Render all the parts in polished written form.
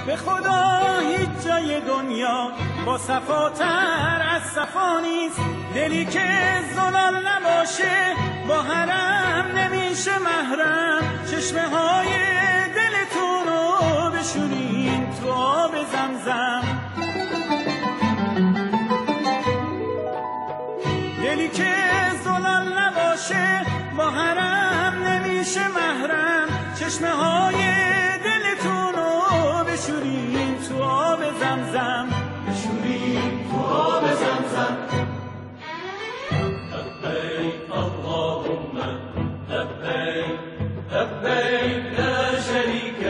به خدا هیچ جای دنیا با صفاتر از صفا نیست. دلی که زلال نباشه با حرم نمیشه محرم. چشمه های دلتون رو بشورین تو آب زمزم. دلی که زلال نباشه با حرم نمیشه محرم. چشمه های دلتون رو بشورین تو آب زمزم. بشورین تو آب زمزم. لبیک اللهم لبیک لبیک لا شریک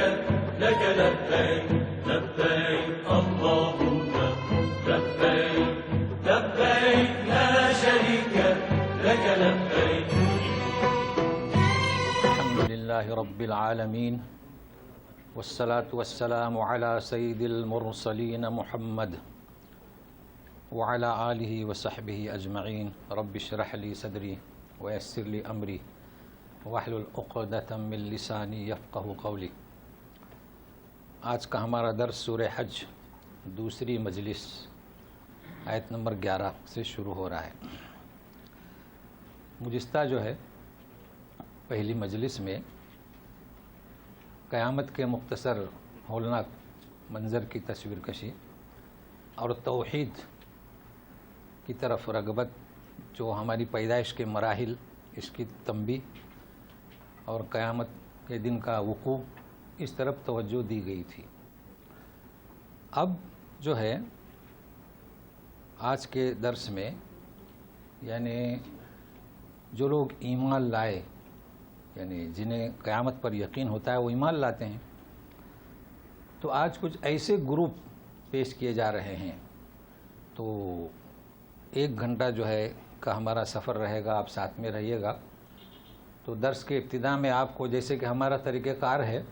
لک لبیک لبیک اللهم لبیک لبیک لا شریک لک لبیک. الحمد لله رب العالمين والصلاة والسلام على سيد المرسلين محمد وعلى آله وصحبه أجمعين. رب اشرح لي صدري ويسر لي أمري واحلل عقدة من لساني يفقه قولي. آج کا ہمارا درس سورہ حج دوسری مجلس آیت نمبر 11 سے شروع ہو رہا ہے. گزشتہ جو ہے پہلی مجلس میں قیامت کے مختصر ہولناک منظر کی تصویر کشی اور توحید کی طرف رغبت، جو ہماری پیدائش کے مراحل، اس کی تنبیہ اور قیامت کے دن کا وقوع، اس طرف توجہ دی گئی تھی. اب جو ہے آج کے درس میں یعنی جو لوگ ایمان لائے، یعنی جنہیں قیامت پر یقین ہوتا ہے وہ ایمان لاتے ہیں، تو آج کچھ ایسے گروپ پیش کیے جا رہے ہیں. تو 1 گھنٹہ جو ہے کا ہمارا سفر رہے گا، آپ ساتھ میں رہیے گا. تو درس کے ابتدا میں آپ کو جیسے کہ ہمارا طریقہ کار ہے،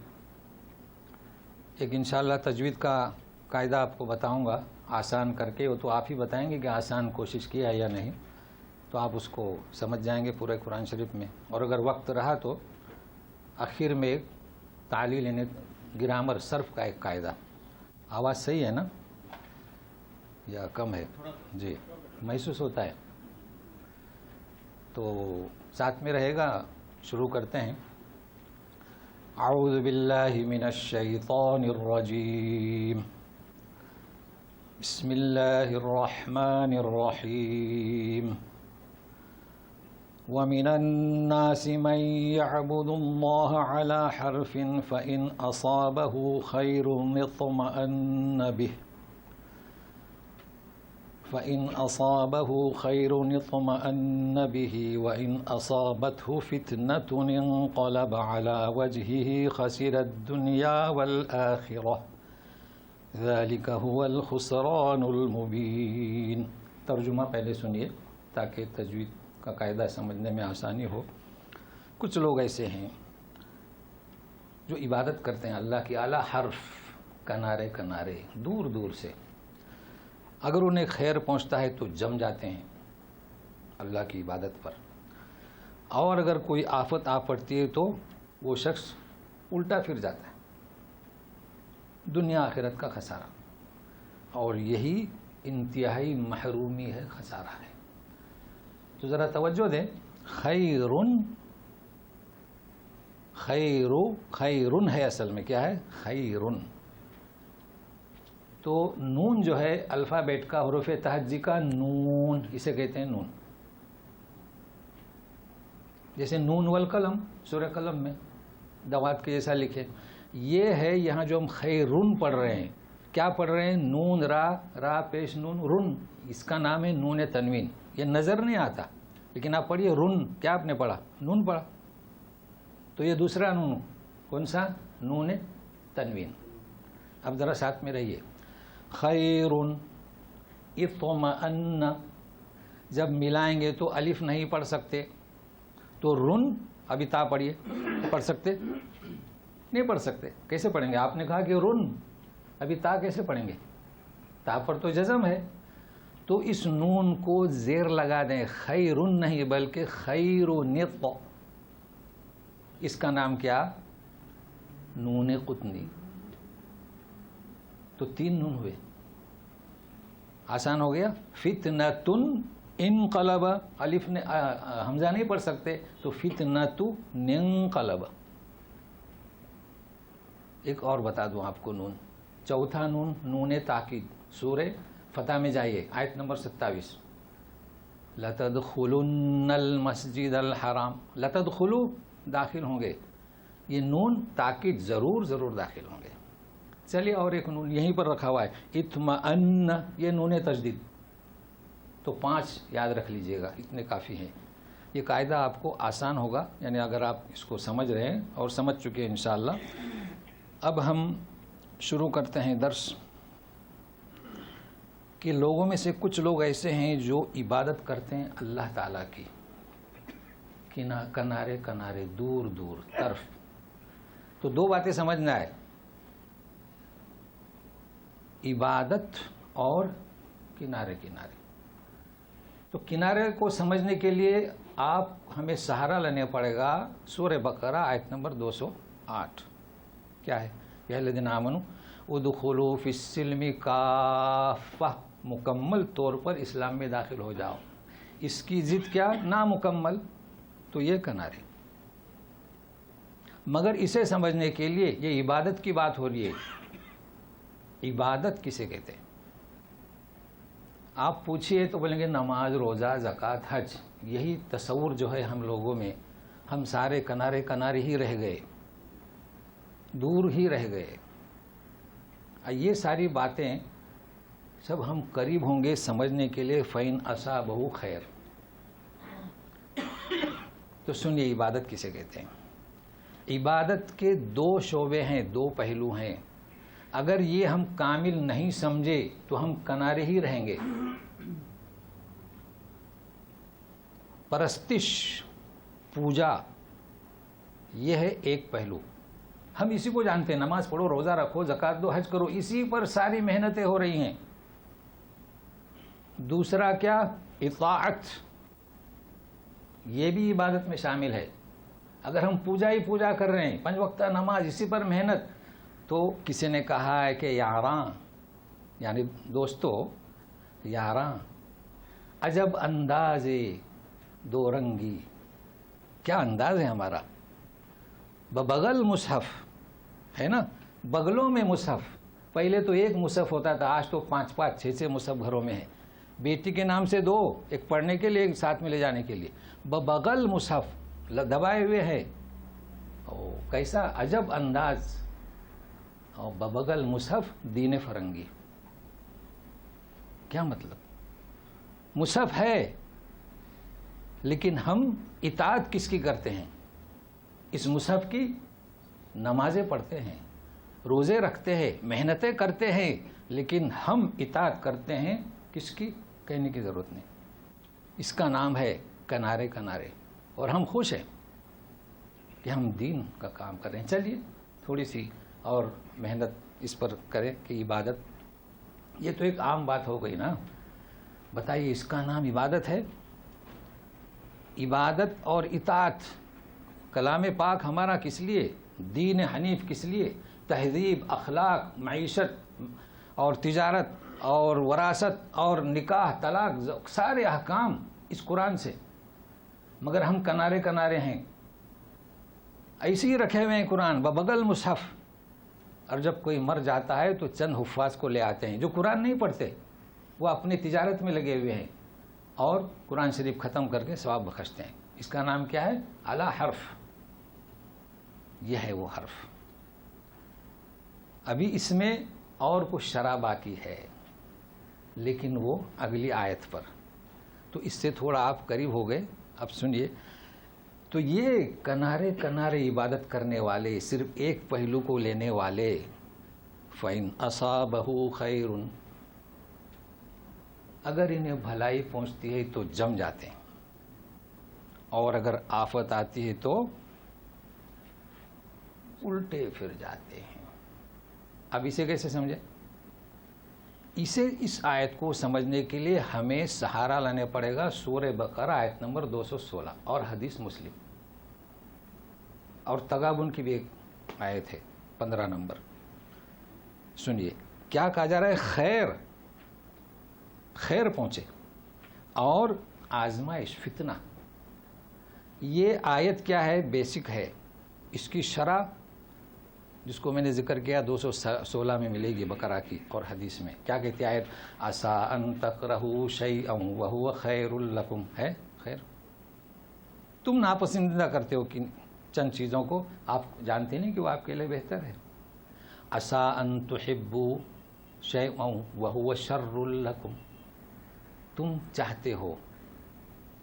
ایک انشاءاللہ تجوید کا قاعدہ آپ کو بتاؤں گا آسان کر کے. وہ تو آپ ہی بتائیں گے کہ آسان کوشش کیا ہے یا نہیں، تو آپ اس کو سمجھ جائیں گے پورے قرآن شریف میں. اور اگر وقت رہا تو آخر میں ایک تعلیل یعنی گرامر صرف کا ایک قاعدہ. آواز صحیح ہے نا یا کم ہے؟ جی محسوس ہوتا ہے تو ساتھ میں رہے گا. شروع کرتے ہیں. اعوذ باللہ من الشیطان الرجیم. بسم اللہ الرحمن الرحیم. ومن الناس من يعبد الله على حرف فإن أصابه خير اطمأن به وإن أصابته فتنة انقلب على وجهه خسر الدنيا والآخرة ذلك هو الخسران المبين. ترجمہ پہلے سنیے تاکہ تجوید کا قاعدہ سمجھنے میں آسانی ہو. کچھ لوگ ایسے ہیں جو عبادت کرتے ہیں اللہ کی اعلیٰ حرف، کنارے کنارے، دور دور سے. اگر انہیں خیر پہنچتا ہے تو جم جاتے ہیں اللہ کی عبادت پر، اور اگر کوئی آفت آ پڑتی ہے تو وہ شخص الٹا پھر جاتا ہے. دنیا آخرت کا خسارہ، اور یہی انتہائی محرومی ہے، خسارہ ہے. تو ذرا توجہ دیں. خیرن ہے اصل میں. کیا ہے؟ خیرن. تو نون جو ہے الفابیٹ کا حروف تہجی کا نون، اسے کہتے ہیں نون. جیسے نون والقلم سورہ قلم میں دوات کے جیسا لکھے. یہ ہے یہاں جو ہم خیرن پڑھ رہے ہیں. کیا پڑھ رہے ہیں؟ نون را پیش نون رن. اس کا نام ہے نون تنوین. یہ نظر نہیں آتا لیکن آپ پڑھیے رن. کیا آپ نے پڑھا؟ نون پڑھا. تو یہ دوسرا نون کون سا؟ نون تنوین. اب ذرا ساتھ میں رہیے. خیرن اطمأن، جب ملائیں گے تو الف نہیں پڑھ سکتے، تو رن ابھی تا پڑھیے. پڑھ سکتے؟ نہیں پڑھ سکتے. کیسے پڑھیں گے؟ آپ نے کہا کہ رن، ابھی تا کیسے پڑھیں گے؟ تا پر تو جزم ہے. تو اس نون کو زیر لگا دیں. خیرن نہیں بلکہ خیرنط. اس کا نام کیا؟ نون قطنی. تو 3 نون ہوئے، آسان ہو گیا. فتنتن انقلب، الف نے حمزہ نہیں پڑھ سکتے تو فتنت ننقلب. ایک اور بتا دوں آپ کو نون، چوتھا نون، نون تاکید، سورہ فتح میں جائیے آیت نمبر 27. لَتَدْخُلُنَّ الْمَسْجِدَ الْحَرَامَ، لَتَدْخُلُوا داخل ہوں گے، یہ نون تاکید ضرور داخل ہوں گے. چلیے اور ایک نون یہیں پر رکھا ہوا ہے، اطمئن، یہ نون تجدید. تو 5 یاد رکھ لیجئے گا، اتنے کافی ہیں. یہ قاعدہ آپ کو آسان ہوگا، یعنی اگر آپ اس کو سمجھ رہے ہیں اور سمجھ چکے ہیں انشاءاللہ. اب ہم شروع کرتے ہیں درس. کہ لوگوں میں سے کچھ لوگ ایسے ہیں جو عبادت کرتے ہیں اللہ تعالیٰ کی کنارے کنارے، دور دور طرف. تو 2 باتیں سمجھنا ہے، عبادت اور کنارے کنارے. تو کنارے کو سمجھنے کے لیے آپ ہمیں سہارا لینا پڑے گا سورہ بقرہ آیت نمبر 208. کیا ہے؟ یا الذین آمنوا ادخلوا فی السلم کافہ، مکمل طور پر اسلام میں داخل ہو جاؤ. اس کی ضد کیا؟ نامکمل. تو یہ کنارے. مگر اسے سمجھنے کے لیے یہ عبادت کی بات ہو رہی ہے. عبادت کسے کہتے ہیں؟ آپ پوچھئے تو بولیں گے نماز، روزہ، زکوٰۃ، حج. یہی تصور جو ہے ہم لوگوں میں، ہم سارے کنارے کنارے ہی رہ گئے، دور ہی رہ گئے. یہ ساری باتیں سب ہم قریب ہوں گے سمجھنے کے لیے. فَإِنْ أَصَابَهُ خیر. تو سنیے عبادت کسے کہتے ہیں. عبادت کے 2 شعبے ہیں، 2 پہلو ہیں. اگر یہ ہم کامل نہیں سمجھے تو ہم کنارے ہی رہیں گے. پرستش، پوجا، یہ ہے ایک پہلو. ہم اسی کو جانتے ہیں، نماز پڑھو، روزہ رکھو، زکوٰۃ دو، حج کرو، اسی پر ساری محنتیں ہو رہی ہیں. دوسرا کیا؟ اطاعت، یہ بھی عبادت میں شامل ہے. اگر ہم پوجا کر رہے ہیں، 5 وقتہ نماز، اسی پر محنت، تو کسی نے کہا ہے کہ یاراں، یعنی دوستو، یاراں عجب انداز دو رنگی. کیا انداز ہے ہمارا. بغل مصحف ہے نا، بغلوں میں مصحف. پہلے تو ایک مصحف ہوتا تھا، آج تو 5 6 مصحف گھروں میں ہے. بیٹی کے نام سے 2، ایک پڑھنے کے لیے، ایک ساتھ میں لے جانے کے لیے. بغل مصحف دبائے ہوئے ہے. کیسا عجب انداز. اور بغل مصحف دین فرنگی. کیا مطلب؟ مصحف ہے لیکن ہم اطاعت کس کی کرتے ہیں؟ اس مصحف کی. نمازیں پڑھتے ہیں، روزے رکھتے ہیں، محنتیں کرتے ہیں، لیکن ہم اطاعت کرتے ہیں کس کی؟ کہنے کی ضرورت نہیں. اس کا نام ہے کنارے کنارے. اور ہم خوش ہیں کہ ہم دین کا کام کر رہے ہیں. چلیے تھوڑی سی اور محنت اس پر کریں کہ عبادت. یہ تو ایک عام بات ہو گئی نا. بتائیے اس کا نام عبادت ہے. عبادت اور اطاعت. کلام پاک ہمارا کس لیے؟ دین حنیف کس لیے؟ تہذیب، اخلاق، معیشت اور تجارت اور وراثت اور نکاح، طلاق، سارے احکام اس قرآن سے. مگر ہم کنارے کنارے ہیں، ایسے ہی رکھے ہوئے ہیں قرآن بغل مصحف. اور جب کوئی مر جاتا ہے تو چند حفاظ کو لے آتے ہیں جو قرآن نہیں پڑھتے، وہ اپنی تجارت میں لگے ہوئے ہیں اور قرآن شریف ختم کر کے ثواب بخشتے ہیں. اس کا نام کیا ہے؟ اعلی حرف. یہ ہے وہ حرف. ابھی اس میں اور کچھ شرح باقی ہے لیکن وہ اگلی آیت پر. تو اس سے تھوڑا آپ قریب ہو گئے. اب سنیے. تو یہ کنارے کنارے عبادت کرنے والے، صرف ایک پہلو کو لینے والے، فَإِنْ أَصَابَهُ خَيْرٌ، اگر انہیں بھلائی پہنچتی ہے تو جم جاتے ہیں، اور اگر آفت آتی ہے تو الٹے پھر جاتے ہیں. اب اسے کیسے سمجھیں؟ اس آیت کو سمجھنے کے لیے ہمیں سہارا لانا پڑے گا سورہ بقرہ آیت نمبر 216 اور حدیث مسلم. اور تغابن کی بھی ایک آیت ہے 15 نمبر. سنیے کیا کہا جا رہا ہے؟ خیر، خیر پہنچے اور آزمائش، فتنہ. یہ آیت کیا ہے؟ بیسک ہے. اس کی شرح جس کو میں نے ذکر کیا 216 میں ملے گی بقرہ کی اور حدیث میں. کیا کہتی ہے آیت؟ عسیٰ ان تکرہوا شیئا وہو خیر لکم، ہے خیر. تم ناپسندیدہ کرتے ہو چند چیزوں کو، آپ جانتے نہیں کہ وہ آپ کے لیے بہتر ہے. عسیٰ ان تحبوا شیئا وہو شر لکم، تم چاہتے ہو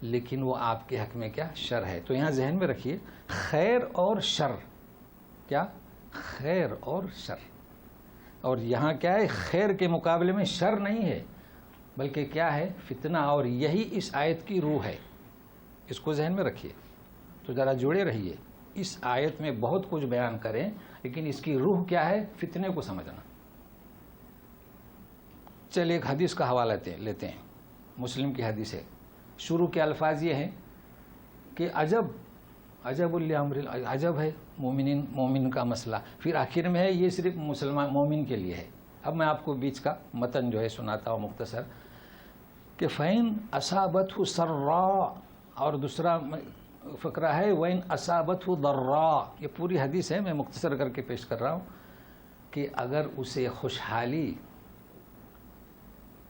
لیکن وہ آپ کے حق میں کیا؟ شر ہے. تو یہاں ذہن میں رکھیے، خیر اور شر، کیا؟ خیر اور شر. اور یہاں کیا ہے؟ خیر کے مقابلے میں شر نہیں ہے بلکہ کیا ہے؟ فتنہ. اور یہی اس آیت کی روح ہے. اس کو ذہن میں رکھیے. تو ذرا جڑے رہیے. اس آیت میں بہت کچھ بیان کریں لیکن اس کی روح کیا ہے؟ فتنے کو سمجھنا. چلیے ایک حدیث کا حوالہ لیتے ہیں. مسلم کی حدیث ہے. شروع کے الفاظ یہ ہیں کہ عجب لامر، عجب ہے مومن کا مسئلہ. پھر آخر میں ہے یہ صرف مسلمان مومن کے لیے ہے. اب میں آپ کو بیچ کا متن جو ہے سناتا ہوں مختصر، کہ فَإِنْ أَصَابَتْهُ سَرًّا، اور دوسرا فقرہ ہے وَإِنْ أَصَابَتْهُ ضَرًّا. یہ پوری حدیث ہے، میں مختصر کر کے پیش کر رہا ہوں کہ اگر اسے خوشحالی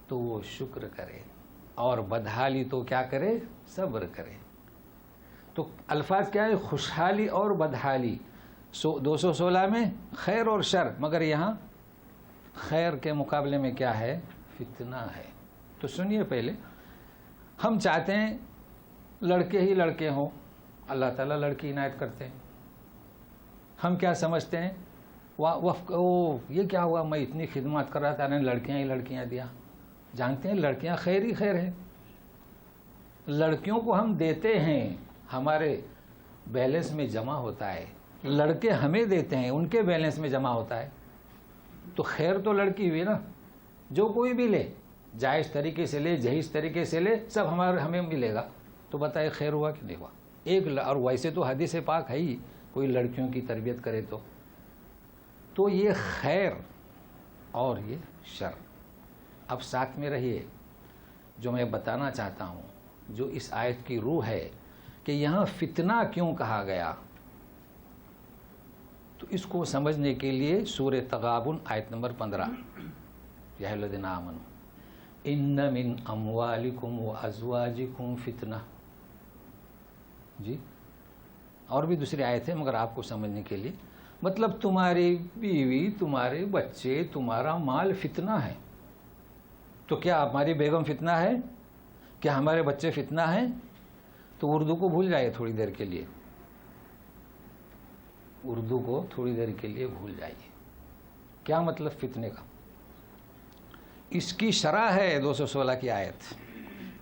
تو وہ شکر کرے اور بدحالی تو کیا کرے؟ صبر کرے. تو الفاظ کیا ہے؟ خوشحالی اور بدحالی. 216 میں خیر اور شر، مگر یہاں خیر کے مقابلے میں کیا ہے؟ فتنہ ہے. تو سنیے پہلے، ہم چاہتے ہیں لڑکے ہی لڑکے ہوں، اللہ تعالیٰ لڑکی عنایت کرتے ہیں. ہم کیا سمجھتے ہیں؟ یہ کیا ہوا، میں اتنی خدمات کر رہا تھا، نے لڑکیاں ہی لڑکیاں دیا. جانتے ہیں لڑکیاں خیر ہی خیر ہے. لڑکیوں کو ہم دیتے ہیں، ہمارے بیلنس میں جمع ہوتا ہے. لڑکے ہمیں دیتے ہیں، ان کے بیلنس میں جمع ہوتا ہے. تو خیر تو لڑکی ہوئی نا. جو کوئی بھی لے، جائز طریقے سے لے، جہیز طریقے سے لے، سب ہمیں ملے گا. تو بتائے خیر ہوا کہ نہیں ہوا؟ اور ویسے تو حدیث پاک ہے ہی، کوئی لڑکیوں کی تربیت کرے تو یہ خیر اور یہ شر. اب ساتھ میں رہیے. جو میں بتانا چاہتا ہوں، جو اس آیت کی روح ہے کہ یہاں فتنہ کیوں کہا گیا، تو اس کو سمجھنے کے لیے سورہ تغابن آیت نمبر 15، یا ایھا الذین آمنوا ان من اموالکم وازواجکم فتنہ. جی اور بھی دوسری آیت ہے مگر آپ کو سمجھنے کے لیے، مطلب تمہاری بیوی، تمہارے بچے، تمہارا مال فتنہ ہے. تو کیا ہماری بیگم فتنہ ہے؟ کیا ہمارے بچے فتنہ ہیں؟ تو اردو کو بھول جائیے تھوڑی دیر کے لیے. اردو کو تھوڑی دیر کے لیے بھول جائیے. کیا مطلب فتنے کا؟ اس کی شرح ہے 216 کی آیت.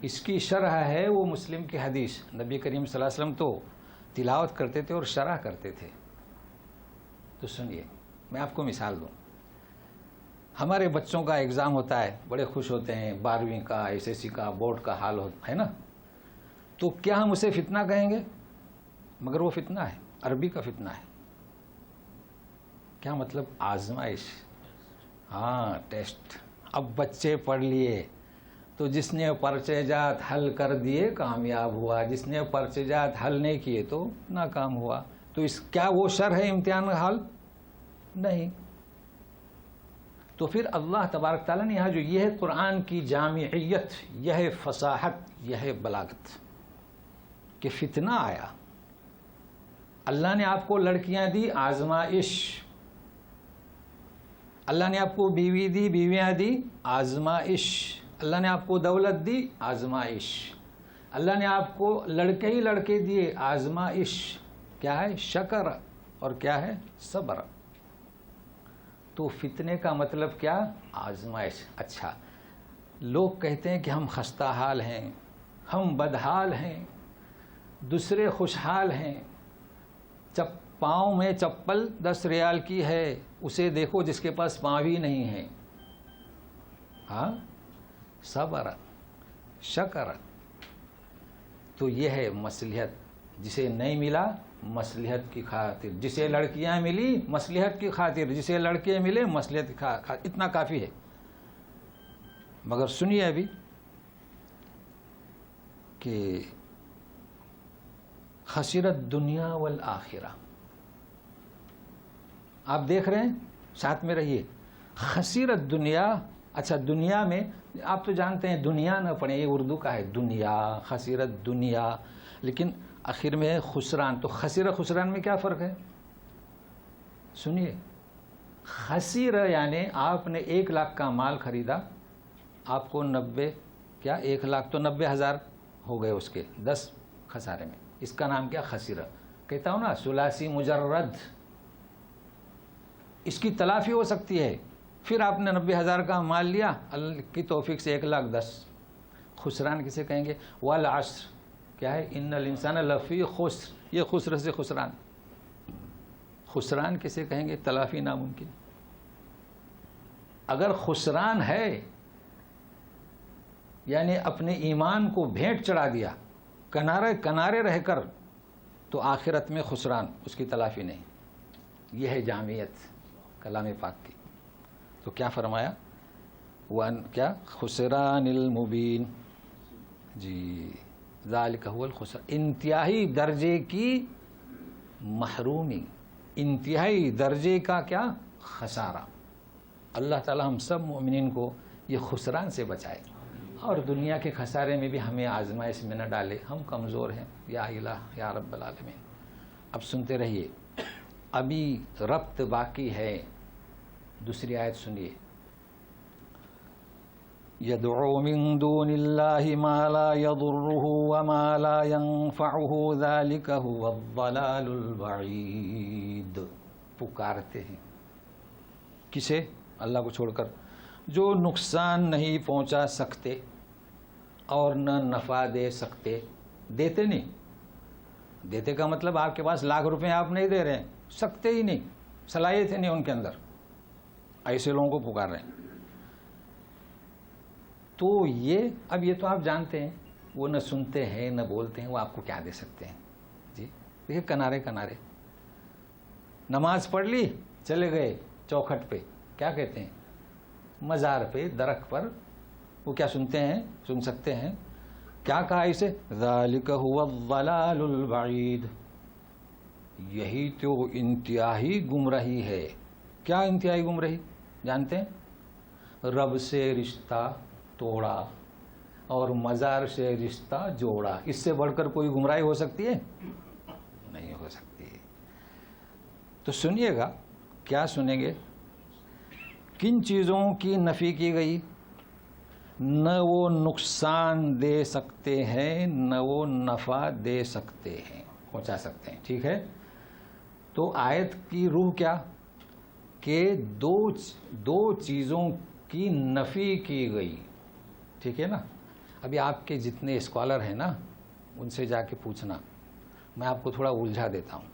اس کی شرح ہے وہ مسلم کی حدیث. نبی کریم صلی اللہ علیہ وسلم تو تلاوت کرتے تھے اور شرح کرتے تھے. تو سنیے، میں آپ کو مثال دوں. ہمارے بچوں کا ایگزام ہوتا ہے، بڑے خوش ہوتے ہیں، 12ویں کا، SSC کا، بورڈ کا حال ہے نا. تو کیا ہم اسے فتنہ کہیں گے؟ مگر وہ فتنہ ہے، عربی کا فتنہ ہے. کیا مطلب؟ آزمائش. ہاں، ٹیسٹ. اب بچے پڑھ لیے تو جس نے پرچے جات حل کر دیے کامیاب ہوا، جس نے پرچے جات حل نہیں کیے تو ناکام ہوا. تو کیا وہ شر ہے امتحان کا حل؟ نہیں. تو پھر اللہ تبارک تعالیٰ نے یہاں جو یہ ہے قرآن کی جامعیت، یہ ہے فصاحت، یہ ہے بلاغت، کہ فتنہ آیا. اللہ نے آپ کو لڑکیاں دی، آزمائش. اللہ نے آپ کو بیوی دی، بیویاں دی، آزمائش. اللہ نے آپ کو دولت دی، آزمائش. اللہ نے آپ کو لڑکے ہی لڑکے دیے، آزمائش. کیا ہے؟ شکر. اور کیا ہے؟ صبر. تو فتنے کا مطلب کیا؟ آزمائش. اچھا، لوگ کہتے ہیں کہ ہم خستہ حال ہیں، ہم بدحال ہیں، دوسرے خوشحال ہیں. پاؤں میں چپل 10 ریال کی ہے، اسے دیکھو جس کے پاس پاؤں ہی نہیں ہے. ہاں، صبر، شکر. تو یہ ہے مصلحت. جسے نہیں ملا مصلحت کی خاطر، جسے لڑکیاں ملی مصلحت کی خاطر، جسے لڑکے ملے مصلحت کی خاطر، اتنا کافی ہے۔ مگر سنیے ابھی کہ خسرت دنیا والآخرہ، آپ دیکھ رہے ہیں، ساتھ میں رہیے، خسرت دنیا، اچھا دنیا میں آپ تو جانتے ہیں دنیا نہ پڑھیں، یہ اردو کا ہے، دنیا، خسرت دنیا، لیکن آخر میں خسران، تو خسر خسران میں کیا فرق ہے؟ سنیے، خسر یعنی آپ نے 1 لاکھ کا مال خریدا، آپ کو 90، کیا 1 لاکھ تو 90,000 ہو گئے اس کے 10 خسارے میں، اس کا نام کیا؟ خسرہ۔ کہتا ہوں نا ثلاثی مجرد، اس کی تلافی ہو سکتی ہے۔ پھر آپ نے 90,000 کا مال لیا، اللہ کی توفیق سے 1,10,000، خسران کسے کہیں گے؟ والعصر، کیا ہے؟ ان الانسان لفی خسر، یہ خسر سے خسران، خسران کسے کہیں گے؟ تلافی ناممکن۔ اگر خسران ہے یعنی اپنے ایمان کو بھینٹ چڑھا دیا، کنارے کنارے رہ کر، تو آخرت میں خسران، اس کی تلافی نہیں۔ یہ ہے جامعیت کلام پاک کی۔ تو کیا فرمایا؟ کیا؟ خسران المبین، جی، ذالک هو الخسر، انتہائی درجے کی محرومی، انتہائی درجے کا کیا؟ خسارہ۔ اللہ تعالی ہم سب مومنین کو یہ خسران سے بچائے، اور دنیا کے خسارے میں بھی ہمیں آزمائش میں نہ ڈالے، ہم کمزور ہیں، یا الہ یا رب العالمین۔ اب سنتے رہیے، ابھی ربط باقی ہے، دوسری آیت سنیے، يدعو من دون الله ما لا يضره وما لا ينفعه ذلك هو الضلال البعید، پکارتے ہیں کسے؟ اللہ کو چھوڑ کر، جو نقصان نہیں پہنچا سکتے اور نہ نفع دے سکتے، دیتے نہیں، دیتے کا مطلب آپ کے پاس لاکھ روپے آپ نہیں دے رہے ہیں، سکتے ہی نہیں، صلاحیت ہی نہیں ان کے اندر، ایسے لوگوں کو پکار رہے ہیں۔ تو اب یہ تو آپ جانتے ہیں، وہ نہ سنتے ہیں نہ بولتے ہیں، وہ آپ کو کیا دے سکتے ہیں؟ جی دیکھیں، کنارے کنارے نماز پڑھ لی، چلے گئے چوکھٹ پہ، کیا کہتے ہیں؟ مزار پہ، درخت پر، وہ کیا سنتے ہیں؟ سن سکتے ہیں؟ کیا کہا اسے؟ ذالک هو الضلال البعید، یہی تو انتہائی گمراہی ہے۔ کیا انتہائی گمراہی جانتے ہیں؟ رب سے رشتہ توڑا اور مزار سے رشتہ جوڑا، اس سے بڑھ کر کوئی گمراہی ہو سکتی ہے؟ نہیں ہو سکتی۔ تو سنیے گا، کیا سنیں گے؟ کن چیزوں کی نفی کی گئی؟ نہ وہ نقصان دے سکتے ہیں نہ وہ نفع دے سکتے ہیں، پہنچا سکتے ہیں، ٹھیک ہے؟ تو آیت کی روح کیا؟ کہ دو چیزوں کی نفی کی گئی، ٹھیک ہے نا؟ ابھی آپ کے جتنے اسکالر ہیں نا، ان سے جا کے پوچھنا، میں آپ کو تھوڑا الجھا دیتا ہوں۔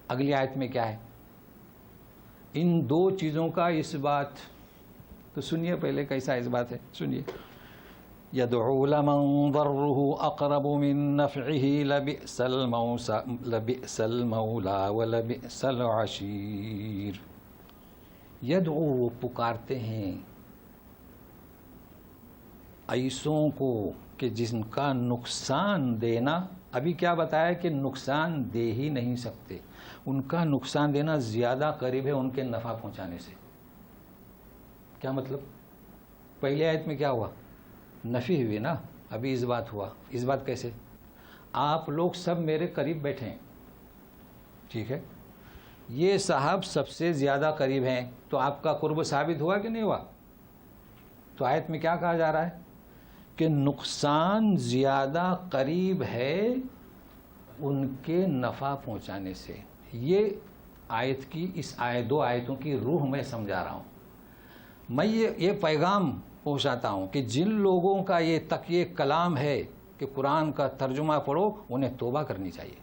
اگلی آیت میں کیا ہے؟ ان 2 چیزوں کا اس بات، تو سنیے پہلے کیسا اس بات ہے، سنیے، يدعو لمن ضره اقرب من نفعه لبئس المولى ولبئس العشیر۔ یدعو، وہ پکارتے ہیں ایسوں کو کہ جن کا نقصان دینا، ابھی کیا بتایا کہ نقصان دے ہی نہیں سکتے، ان کا نقصان دینا زیادہ قریب ہے ان کے نفع پہنچانے سے۔ کیا مطلب؟ پہلے آیت میں کیا ہوا؟ نفی ہوئی نا، ابھی اس بات ہوا۔ اس بات کیسے؟ آپ لوگ سب میرے قریب بیٹھے ہیں، ٹھیک ہے، یہ صاحب سب سے زیادہ قریب ہیں، تو آپ کا قرب ثابت ہوا کہ نہیں ہوا؟ تو آیت میں کیا کہا جا رہا ہے؟ کہ نقصان زیادہ قریب ہے ان کے نفع پہنچانے سے۔ یہ آیت کی، اس 2 آیتوں کی روح میں سمجھا رہا ہوں۔ میں یہ پیغام پہنچاتا ہوں کہ جن لوگوں کا یہ کلام ہے کہ قرآن کا ترجمہ پڑھو، انہیں توبہ کرنی چاہیے۔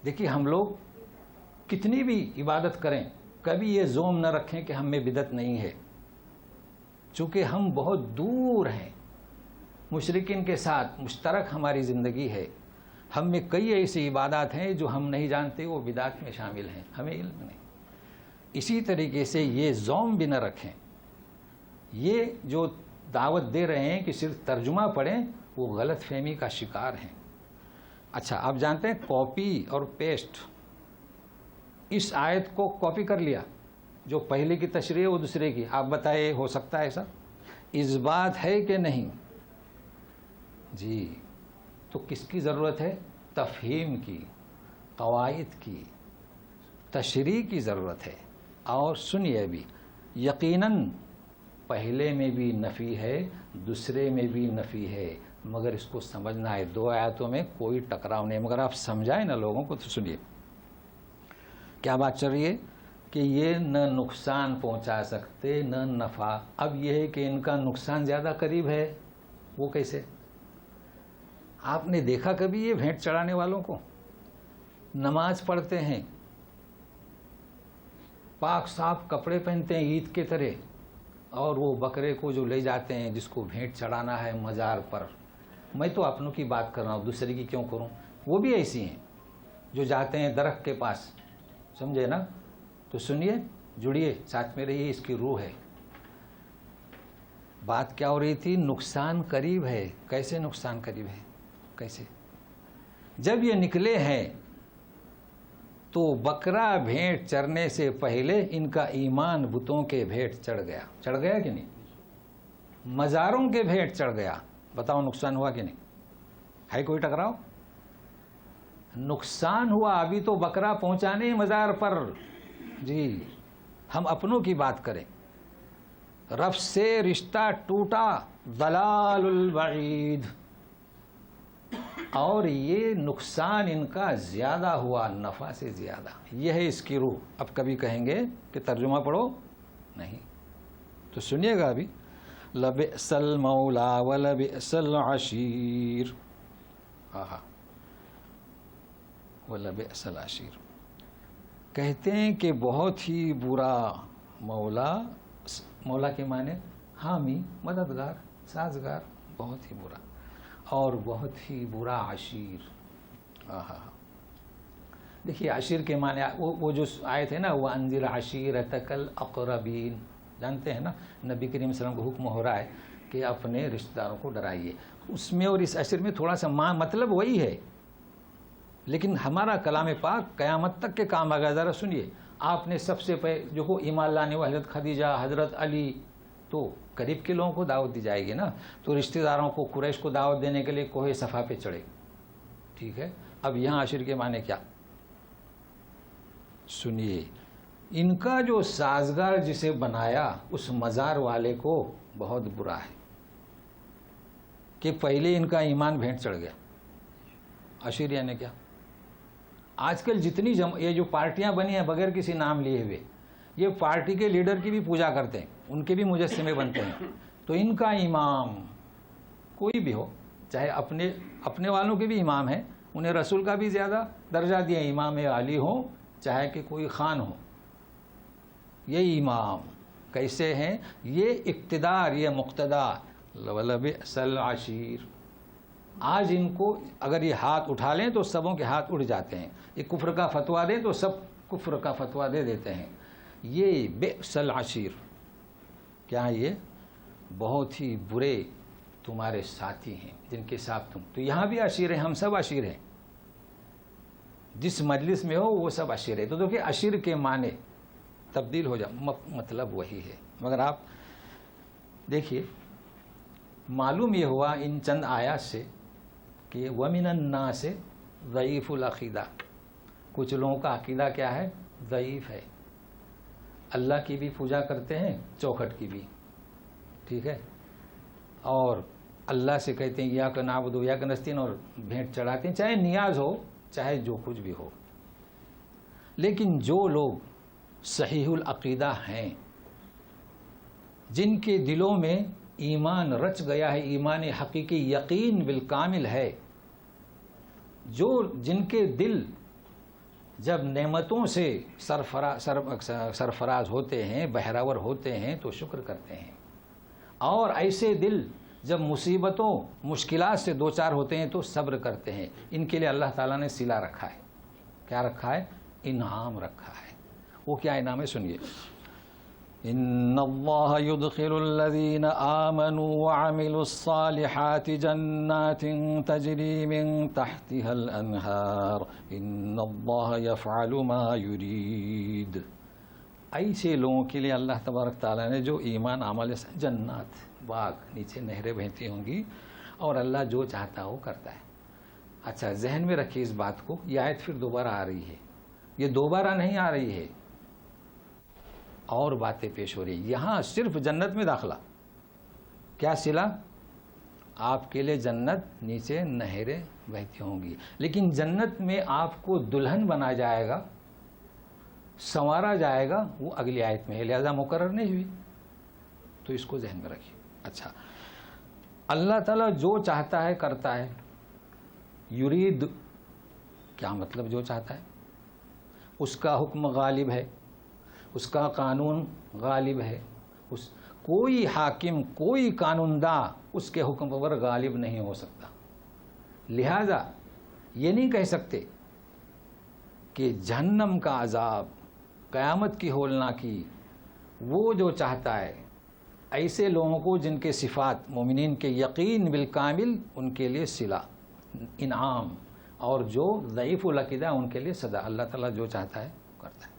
دیکھیے، ہم لوگ کتنی بھی عبادت کریں، کبھی یہ زوم نہ رکھیں کہ ہم میں بدعت نہیں ہے، چونکہ ہم بہت دور ہیں، مشرکین کے ساتھ مشترک ہماری زندگی ہے، ہم میں کئی ایسی عبادات ہیں جو ہم نہیں جانتے وہ بدعت میں شامل ہیں، ہمیں علم نہیں۔ اسی طریقے سے یہ زوم بھی نہ رکھیں، یہ جو دعوت دے رہے ہیں کہ صرف ترجمہ پڑھیں، وہ غلط فہمی کا شکار ہیں۔ اچھا، آپ جانتے ہیں کاپی اور پیسٹ، اس آیت کو کاپی کر لیا، جو پہلے کی تشریح ہے وہ دوسرے کی، آپ بتائیں ہو سکتا ہے ایسا؟ اس بات ہے کہ نہیں؟ جی، تو کس کی ضرورت ہے؟ تفہیم کی، قواعد کی، تشریح کی ضرورت ہے۔ اور سنیے بھی، یقیناً پہلے میں بھی نفی ہے، دوسرے میں بھی نفی ہے، مگر اس کو سمجھنا ہے۔ دو آیاتوں میں کوئی ٹکراؤ نہیں، مگر آپ سمجھائیں نا لوگوں کو تو سنیے کیا بات چل رہی ہے کہ یہ نہ نقصان پہنچا سکتے نہ نفع۔ اب یہ ہے کہ ان کا نقصان زیادہ قریب ہے، وہ کیسے؟ آپ نے دیکھا کبھی یہ بھینٹ چڑھانے والوں کو؟ نماز پڑھتے ہیں، پاک صاف کپڑے پہنتے ہیں عید کے طرح، اور وہ بکرے کو جو لے جاتے ہیں جس کو بھینٹ چڑھانا ہے مزار پر، میں تو اپنوں کی بات کر رہا ہوں، دوسرے کی کیوں کروں؟ وہ بھی ایسی ہیں جو جاتے ہیں درخت کے پاس، سمجھے نا؟ تو سنیے، جڑیے ساتھ میں رہیے، اس کی روح ہے۔ بات کیا ہو رہی تھی؟ نقصان قریب ہے۔ کیسے نقصان قریب ہے؟ کیسے؟ جب یہ نکلے ہیں تو بکرا بھینٹ چرنے سے پہلے ان کا ایمان بتوں کے بھینٹ چڑھ گیا۔ چڑھ گیا کہ نہیں؟ مزاروں کے بھینٹ چڑھ گیا۔ بتاؤ نقصان ہوا کہ نہیں؟ ہے کوئی ٹکراؤ؟ نقصان ہوا، ابھی تو بکرا پہنچا نہیں مزار پر۔ جی، ہم اپنوں کی بات کریں، رب سے رشتہ ٹوٹا، ضلال البعید، اور یہ نقصان ان کا زیادہ ہوا نفع سے زیادہ۔ یہ ہے اس کی روح۔ اب کبھی کہیں گے کہ ترجمہ پڑھو، نہیں تو سنیے گا ابھی، لبئس المولا ولبئس العشیر، ولبئس العشیر، کہتے ہیں کہ بہت ہی برا مولا، مولا کے معنی حامی، مددگار، سازگار، بہت ہی برا، اور بہت ہی برا عشیر۔ دیکھیے عشیر کے معنی وہ جو آیت ہے نا، وَأَنذِرْ عَشِيرَتَكَ الْأَقْرَبِينَ، جانتے ہیں نا، نبی کریم صلی اللہ علیہ وسلم کو حکم ہو رہا ہے کہ اپنے رشتہ داروں کو ڈرائیے۔ اس میں اور اس عشر میں تھوڑا سا مطلب وہی ہے، لیکن ہمارا کلام پاک قیامت تک کے کام آگا۔ ذرا سنیے، آپ نے سب سے پہلے جو ایمان لانے والے حضرت خدیجہ، حضرت علی، تو قریب کے لوگوں کو دعوت دی جائے گی نا، تو رشتہ داروں کو، قریش کو دعوت دینے کے لیے کوہ صفا پہ چڑھے، ٹھیک ہے؟ اب یہاں عشر کے معنی کیا؟ سنیے، ان کا جو سازگار جسے بنایا اس مزار والے کو بہت برا ہے کہ پہلے ان کا ایمان بھینٹ چڑھ گیا۔ عشر یعنی کیا؟ آج کل جتنی یہ جو پارٹیاں بنی ہیں بغیر کسی نام لیے ہوئے، یہ پارٹی کے لیڈر کی بھی پوجا کرتے ہیں، ان کے بھی مجسمے بنتے ہیں۔ تو ان کا امام کوئی بھی ہو، چاہے اپنے والوں کے بھی امام ہیں، انہیں رسول کا بھی زیادہ درجہ دیا، امام علی ہو چاہے کہ کوئی خان ہو، یہ امام کیسے ہیں؟ یہ اقتدار، یہ مقتدا، ولبئس العشیر۔ آج ان کو اگر یہ ہاتھ اٹھا لیں تو سبوں کے ہاتھ اٹھ جاتے ہیں، یہ کفر کا فتویٰ دیں تو سب کفر کا فتویٰ دے دیتے ہیں۔ یہ بئس العشیر، کیا یہ بہت ہی برے تمہارے ساتھی ہیں جن کے ساتھ تم، تو یہاں بھی عشیر ہیں، ہم سب عشیر ہیں، جس مجلس میں ہو وہ سب عشیر ہے۔ تو دیکھیں عشیر کے معنی تبدیل ہو جائے، مطلب وہی ہے، مگر آپ دیکھیے معلوم یہ ہوا ان چند آیات سے کہ وَمِنَ النَّاسِ ضعیف العقیدہ، کچھ لوگوں کا عقیدہ کیا ہے؟ ضعیف ہے، اللہ کی بھی پوجا کرتے ہیں، چوکھٹ کی بھی، ٹھیک ہے، اور اللہ سے کہتے ہیں یا نعبد و یا نستعین، اور بھینٹ چڑھاتے ہیں، چاہے نیاز ہو چاہے جو کچھ بھی ہو۔ لیکن جو لوگ صحیح العقیدہ ہیں، جن کے دلوں میں ایمان رچ گیا ہے، ایمان حقیقی، یقین بالکامل ہے، جن کے دل جب نعمتوں سے سرفراز ہوتے ہیں، بہراور ہوتے ہیں تو شکر کرتے ہیں، اور ایسے دل جب مصیبتوں مشکلات سے دو چار ہوتے ہیں تو صبر کرتے ہیں، ان کے لیے اللہ تعالیٰ نے صلہ رکھا ہے. کیا رکھا ہے؟ انعام رکھا ہے. وہ کیا انعام ہے؟ سنیے. ان اللہ يدخل الذین آمنوا وعملوا الصالحات جنات تجری من تحتها الانہار ان اللہ یفعل ما یرید. ایسے لوگوں کے لیے اللہ تبارک تعالیٰ نے جو ایمان عمل جنات باغ نیچے نہریں بہتی ہوں گی اور اللہ جو چاہتا ہے وہ کرتا ہے. اچھا ذہن میں رکھیے اس بات کو. یہ آیت پھر دوبارہ آ رہی ہے، یہ دوبارہ نہیں آ رہی ہے، اور باتیں پیش ہو رہی ہیں. یہاں صرف جنت میں داخلہ. کیا صلہ؟ آپ کے لیے جنت نیچے نہریں بہتی ہوں گی، لیکن جنت میں آپ کو دلہن بنا جائے گا، سنوارا جائے گا، وہ اگلی آیت میں ہے، لہذا مقرر نہیں ہوئی. تو اس کو ذہن میں رکھیے. اچھا اللہ تعالیٰ جو چاہتا ہے کرتا ہے. یرید کیا مطلب؟ جو چاہتا ہے. اس کا حکم غالب ہے، اس کا قانون غالب ہے. کوئی حاکم کوئی قانون داں اس کے حکم پر غالب نہیں ہو سکتا. لہذا یہ نہیں کہہ سکتے کہ جہنم کا عذاب، قیامت کی ہولناکی وہ جو چاہتا ہے. ایسے لوگوں کو جن کے صفات مومنین کے یقین بالکامل، ان کے لیے صلہ انعام، اور جو ضعیف العقیدہ ان کے لیے سزا. اللہ تعالیٰ جو چاہتا ہے کرتا ہے.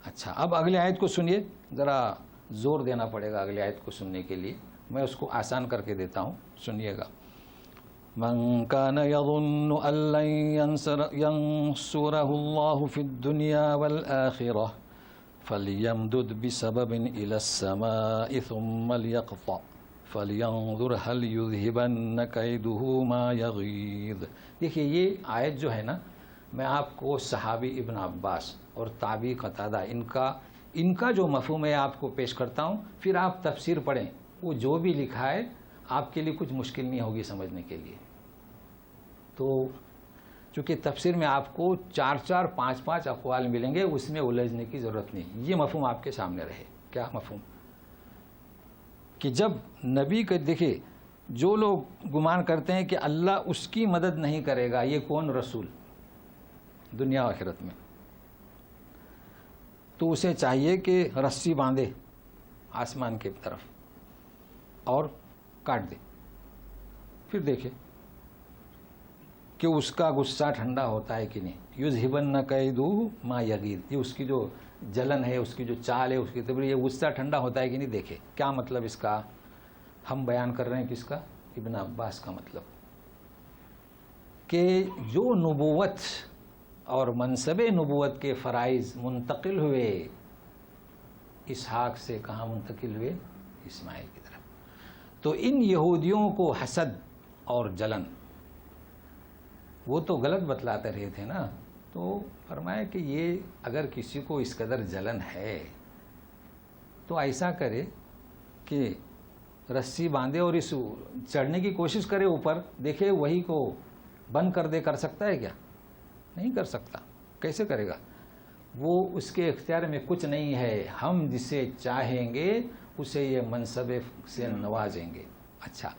اچھا اب اگلی آیت کو سنیے. ذرا زور دینا پڑے گا اگلی آیت کو سننے کے لیے. میں اس کو آسان کر کے دیتا ہوں، سنیے گا. من كان يظن أن لن ينصره الله في الدنيا والآخرة فليمدد بسبب إلى السماء ثم ليقطع فلينظر هل يذهبن كيده ما يغيظ. دیکھیے یہ آیت جو ہے نا، میں آپ کو صحابی ابن عباس اور تابعی قتادہ ان کا جو مفہوم ہے آپ کو پیش کرتا ہوں، پھر آپ تفسیر پڑھیں. وہ جو بھی لکھا ہے آپ کے لیے کچھ مشکل نہیں ہوگی سمجھنے کے لیے. تو چونکہ تفسیر میں آپ کو 4 5 اقوال ملیں گے، اس میں الجھنے کی ضرورت نہیں. یہ مفہوم آپ کے سامنے رہے. کیا مفہوم؟ کہ جب نبی کو دیکھے، جو لوگ گمان کرتے ہیں کہ اللہ اس کی مدد نہیں کرے گا، یہ کون؟ رسول دنیا و آخرت میں، تو اسے چاہیے کہ رسی باندھے آسمان کی طرف اور کاٹ دے. پھر دیکھے کہ اس کا غصہ ٹھنڈا ہوتا ہے کہ نہیں. یذہبن کیدہ ما یغیظ. یہ اس کی جو جلن ہے، اس کی جو چال ہے، اس کی تبری، یہ غصہ ٹھنڈا ہوتا ہے کہ نہیں. دیکھے کیا مطلب اس کا ہم بیان کر رہے ہیں. کس کا؟ ابن عباس کا. مطلب کہ جو نبوت اور منصب نبوت کے فرائض منتقل ہوئے اسحاق سے، کہاں منتقل ہوئے؟ اسماعیل کی طرف. تو ان یہودیوں کو حسد اور جلن، وہ تو غلط بتلاتے رہے تھے نا. تو فرمایا کہ یہ اگر کسی کو اس قدر جلن ہے تو ایسا کرے کہ رسی باندھے اور اس چڑھنے کی کوشش کرے اوپر. دیکھے وہی کو بند کر دے. کر سکتا ہے کیا؟ نہیں کر سکتا. کیسے کرے گا؟ وہ اس کے اختیار میں کچھ نہیں ہے. ہم جسے چاہیں گے اسے یہ منصب سے نوازیں گے. اچھا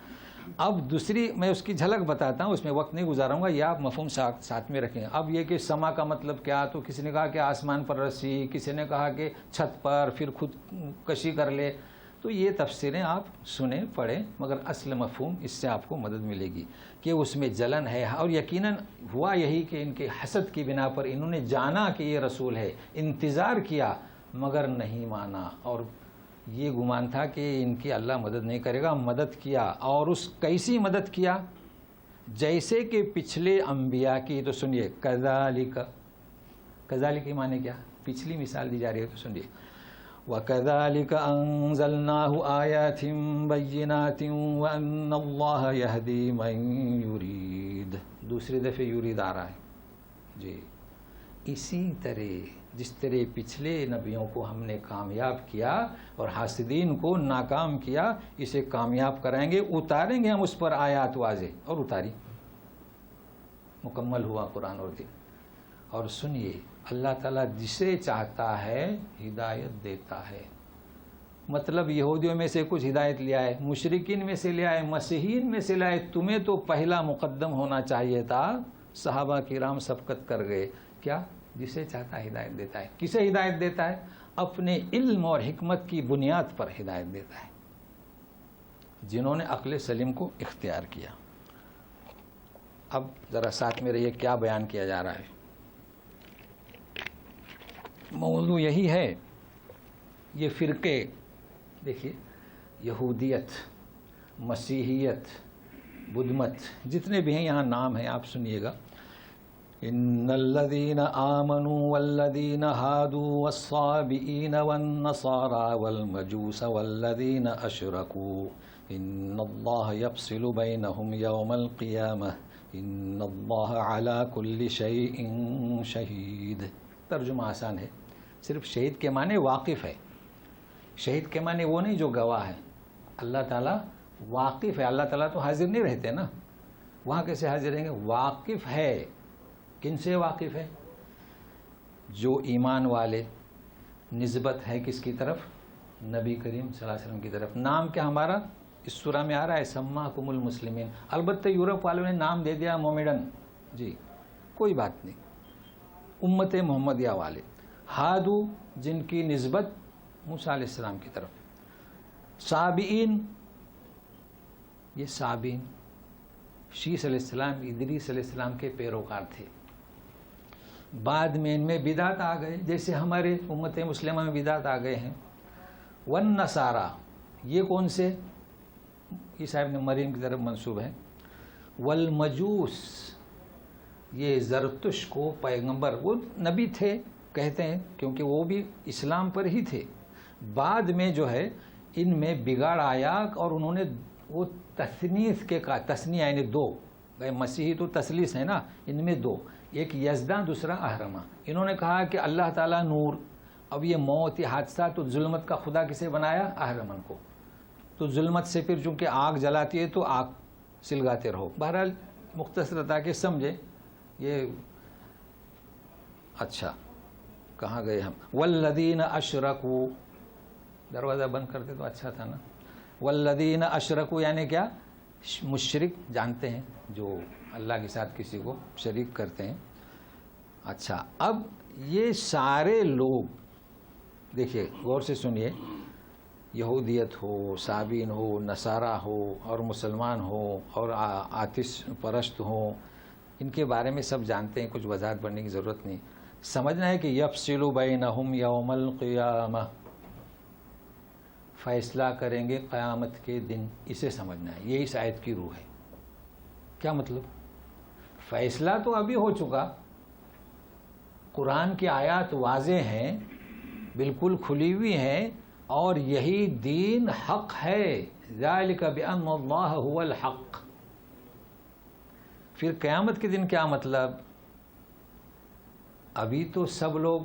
اب دوسری میں اس کی جھلک بتاتا ہوں، اس میں وقت نہیں گزاروں گا، یہ آپ مفہوم ساتھ میں رکھیں. اب یہ کہ سما کا مطلب کیا؟ تو کسی نے کہا کہ آسمان پر رسی، کسی نے کہا کہ چھت پر، پھر خود کشی کر لے. تو یہ تفسیریں آپ سنیں پڑھیں، مگر اصل مفہوم اس سے آپ کو مدد ملے گی کہ اس میں جلن ہے. اور یقیناً ہوا یہی کہ ان کے حسد کی بنا پر انہوں نے جانا کہ یہ رسول ہے، انتظار کیا مگر نہیں مانا، اور یہ گمان تھا کہ ان کی اللہ مدد نہیں کرے گا. مدد کیا، اور اس کیسی مدد کیا؟ جیسے کہ پچھلے انبیاء کی. تو سنیے کذالک. کذالک کی معنی کیا؟ پچھلی مثال دی جا رہی ہے. تو سنیے وَكَذَلِكَ أَنزَلْنَاهُ آيَاتٍ بَيِّنَاتٍ وَأَنَّ اللَّهَ يَهْدِي مَن يُرِيدُ. دوسری دفعہ یرید آ رہا ہے جی. اسی طرح جس طرح پچھلے نبیوں کو ہم نے کامیاب کیا اور حاسدین کو ناکام کیا، اسے کامیاب کرائیں گے، اتاریں گے ہم اس پر آیات واضح. اور اتاری، مکمل ہوا قرآن اور دین. اور سنیے اللہ تعالیٰ جسے چاہتا ہے ہدایت دیتا ہے. مطلب یہودیوں میں سے کچھ ہدایت لے آئے، مشرکین میں سے لے آئے، مسیحیین میں سے لے آئے، تمہیں تو پہلا مقدم ہونا چاہیے تھا۔ صحابہ کرام سبقت کر گئے، کیا؟ جسے چاہتا ہے ہدایت دیتا ہے۔ کسے ہدایت دیتا ہے؟ اپنے علم اور حکمت کی بنیاد پر ہدایت دیتا ہے، جنہوں نے عقل سلیم کو اختیار کیا۔ اب ذرا ساتھ میں رہیے، کیا بیان کیا جا رہا ہے؟ موضوع یہی ہے، یہ فرقے دیکھیے، یہودیت، مسیحیت، بدھ مت، جتنے بھی ہیں یہاں نام ہیں، آپ سنیے گا۔ ان الذين آمنوا والذين هادوا والصابئين والنصارى والمجوس والذين اشركوا ان الله يفصل بينهم يوم القيامة ان الله على كل شيء شهيد۔ ترجمہ آسان ہے، صرف شہید کے معنی واقف ہے۔ شہید کے معنی وہ نہیں جو گواہ ہے، اللہ تعالیٰ واقف ہے۔ اللہ تعالیٰ تو حاضر نہیں رہتے نا، وہاں کیسے حاضر رہیں گے؟ واقف ہے۔ کن سے واقف ہے؟ جو ایمان والے، نسبت ہے کس کی طرف؟ نبی کریم صلی اللہ علیہ وسلم کی طرف۔ نام کیا ہمارا اس سورہ میں آ رہا ہے؟ سماکم المسلمین۔ البتہ یورپ والوں نے نام دے دیا مومیڈن، جی کوئی بات نہیں، امت محمدیہ والے۔ ہادو، جن کی نسبت موسیٰ علیہ السلام کی طرف۔ صابئین، یہ صابئین شیس علیہ السلام، ادریس علیہ السلام کے پیروکار تھے۔ بعد میں ان میں بدعت آ گئے، جیسے ہمارے امت مسلمہ میں بدعت آ گئے ہیں۔ والنصارہ، یہ کون سے؟ عیسیٰ ابن مریم کی طرف منسوب ہے۔ والمجوس، یہ زرتش کو پیغمبر، وہ نبی تھے کہتے ہیں کیونکہ وہ بھی اسلام پر ہی تھے۔ بعد میں جو ہے ان میں بگاڑ آیا اور انہوں نے وہ تثنیث کے کا، تثنیہ یعنی دو، مسیحی تو تثلیث ہے نا، ان میں دو، ایک یزداں دوسرا اہرمہ۔ انہوں نے کہا کہ اللہ تعالیٰ نور، اب یہ موت، یہ حادثہ، تو ظلمت کا خدا کسے بنایا؟ اہرمن کو۔ تو ظلمت سے پھر چونکہ آگ جلاتی ہے تو آگ سلگاتے رہو۔ بہرحال مختصر تاکہ سمجھے یہ۔ اچھا کہاں گئے ہم؟ والذین اشرکوا، دروازہ بند کرتے تو اچھا تھا نا۔ والذین اشرکوا یعنی کیا؟ مشرک جانتے ہیں جو اللہ کے ساتھ کسی کو شریک کرتے ہیں۔ اچھا، اب یہ سارے لوگ دیکھیے غور سے سنیے، یہودیت ہو، صابین ہو، نصارہ ہو، اور مسلمان ہو، اور آتش پرست ہوں، ان کے بارے میں سب جانتے ہیں، کچھ وضاحت بننے کی ضرورت نہیں۔ سمجھنا ہے کہ یفصل بینہم یوم القیامہ، فیصلہ کریں گے قیامت کے دن، اسے سمجھنا ہے، یہ اس آیت کی روح ہے۔ کیا مطلب؟ فیصلہ تو ابھی ہو چکا، قرآن کی آیات واضح ہیں، بالکل کھلی ہوئی ہیں، اور یہی دین حق ہے۔ ذالک بأن اللہ هو الحق۔ پھر قیامت کے دن کیا مطلب؟ ابھی تو سب لوگ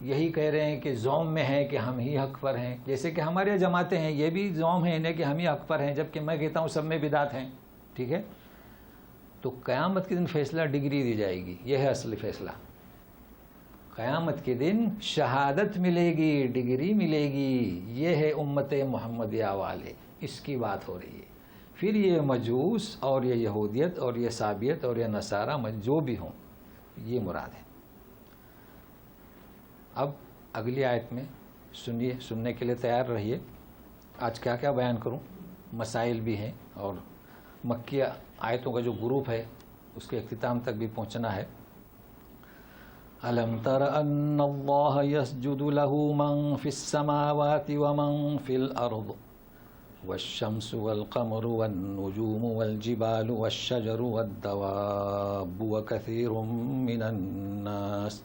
یہی کہہ رہے ہیں کہ زوم میں ہیں کہ ہم ہی حق پر ہیں، جیسے کہ ہمارے جماعتیں ہیں، یہ بھی زوم ہیں انہیں کہ ہم ہی حق پر ہیں، جبکہ میں کہتا ہوں سب میں بدعت ہیں، ٹھیک ہے؟ تو قیامت کے دن فیصلہ ڈگری دی جائے گی، یہ ہے اصلی فیصلہ۔ قیامت کے دن شہادت ملے گی، ڈگری ملے گی، یہ ہے امت محمدیہ والے، اس کی بات ہو رہی ہے۔ پھر یہ مجوس اور یہ یہودیت اور یہ صابیت اور یہ نصارہ جو بھی ہوں، یہ مراد ہے۔ اب اگلی آیت میں سنیے، سننے کے لیے تیار رہیے۔ آج کیا کیا بیان کروں، مسائل بھی ہیں، اور مکی آیتوں کا جو گروپ ہے اس کے اختتام تک بھی پہنچنا ہے۔ أَلَمْ تَرَ أَنَّ اللَّهَ يَسْجُدُ لَهُ مَنْ فِي السَّمَاوَاتِ وَمَنْ فِي الْأَرْضِ وَالشَّمْسُ وَالْقَمَرُ وَالنُّجُومُ وَالْجِبَالُ وَالشَّجَرُ وَالدَّوَابُ وَكَثِيرٌ مِّنَ النَّاسِ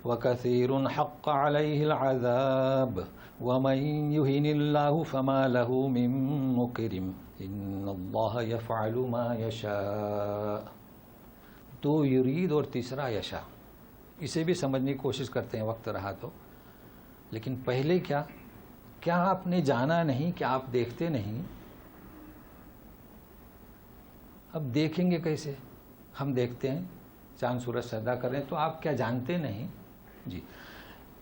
وَكَثِيرٌ حَقَّ عَلَيْهِ الْعَذَابُ وَمَنْ يُهِنِ اللَّهُ فَمَا لَهُ مِن مُّكْرِمٍ إِنَّ اللَّهَ يَفْعَلُ مَا يَشَاءُ۔ دو یرید اور تیسرا یشاء، اسے بھی سمجھنے کی کوشش کرتے ہیں وقت رہا تو۔ لیکن پہلے کیا آپ نے جانا نہیں؟ کیا آپ دیکھتے نہیں؟ اب دیکھیں گے کیسے؟ ہم دیکھتے ہیں، چاند سورج سجدہ کر رہے ہیں، تو آپ کیا جانتے نہیں؟ جی،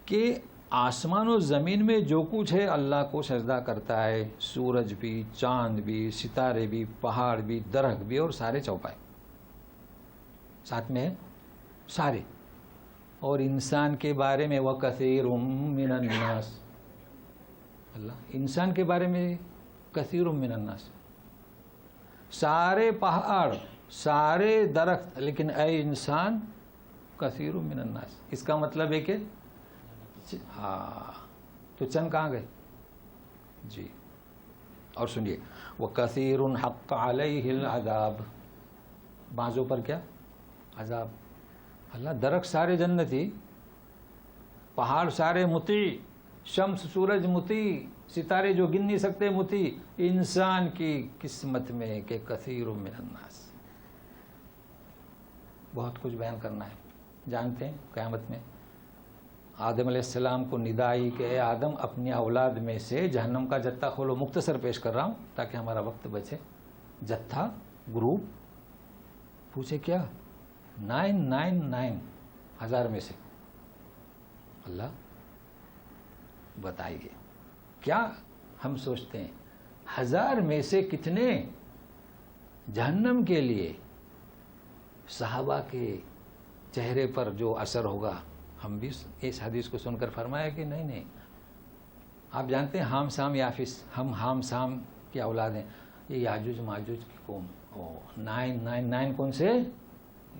کہ آسمان و زمین میں جو کچھ ہے اللہ کو سجدہ کرتا ہے، سورج بھی، چاند بھی، ستارے بھی، پہاڑ بھی، درخت بھی، اور سارے چوپائے ساتھ میں ہے سارے. اور انسان کے بارے میں وَكَثِيرٌ مِّنَ النَّاسِ، اللہ انسان کے بارے میں کثیر من الناس، سارے پہاڑ سارے درخت، لیکن اے انسان کثیر من الناس. اس کا مطلب ہے کہ ہاں تو چند کہاں گئے جی. اور سنیے وَكَثِيرٌ حَقَّ عَلَيْهِ الْعَذَابُ، بعضوں پر کیا عذاب. اللہ درخت سارے جنتی، پہاڑ سارے مطیع، شمس سورج مطیع، ستارے جو گن نہیں سکتے مطیع. انسان کی قسمت میں کہ کثیر من الناس. بہت کچھ بیان کرنا ہے. جانتے ہیں قیامت میں آدم علیہ السلام کو ندائی کہ اے آدم اپنی اولاد میں سے جہنم کا جتھا کھولو. مختصر پیش کر رہا ہوں تاکہ ہمارا وقت بچے. جتھا گروپ پوچھے کیا 999 ہزار میں سے. اللہ بتائیے کیا ہم سوچتے ہیں ہزار میں سے کتنے جہنم کے لیے صحابہ کے چہرے پر جو اثر ہوگا. ہم بھی اس حدیث کو سن کر فرمایا کہ نہیں آپ جانتے ہیں ہام سام یافس، ہم ہام سام کی اولاد ہیں. یہ یاجوج ماجوج کی قوم. 999 کون سے؟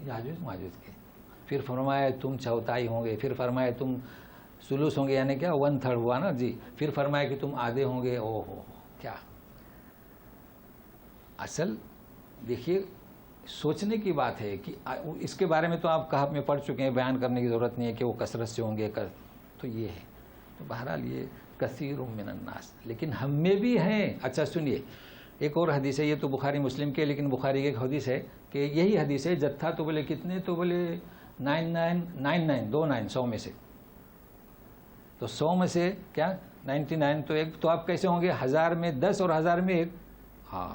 یاجوج ماجوج کے. پھر فرمایا تم چوتھائی ہوں گے، پھر فرمایا تم سلوس ہوں گے، یعنی کیا 1/3 ہوا نا جی. پھر فرمایا کہ تم آدھے ہوں گے. او ہو کیا اصل دیکھیے سوچنے کی بات ہے کہ اس کے بارے میں تو آپ کہف میں پڑھ چکے ہیں، بیان کرنے کی ضرورت نہیں ہے کہ وہ کثرت سے ہوں گے. تو یہ ہے. تو بہرحال یہ کثیر من الناس، لیکن ہم میں بھی ہیں. اچھا سنیے ایک اور حدیث ہے، یہ تو بخاری مسلم کے، لیکن بخاری کی ایک حدیث ہے کہ یہی حدیث ہے جتھا تو بولے کتنے، تو بولے 99 2 9 100 میں سے. تو 100 میں سے کیا 99 تو ایک. تو آپ کیسے ہوں گے؟ 1000 میں 10 اور 1000 میں 1. ہاں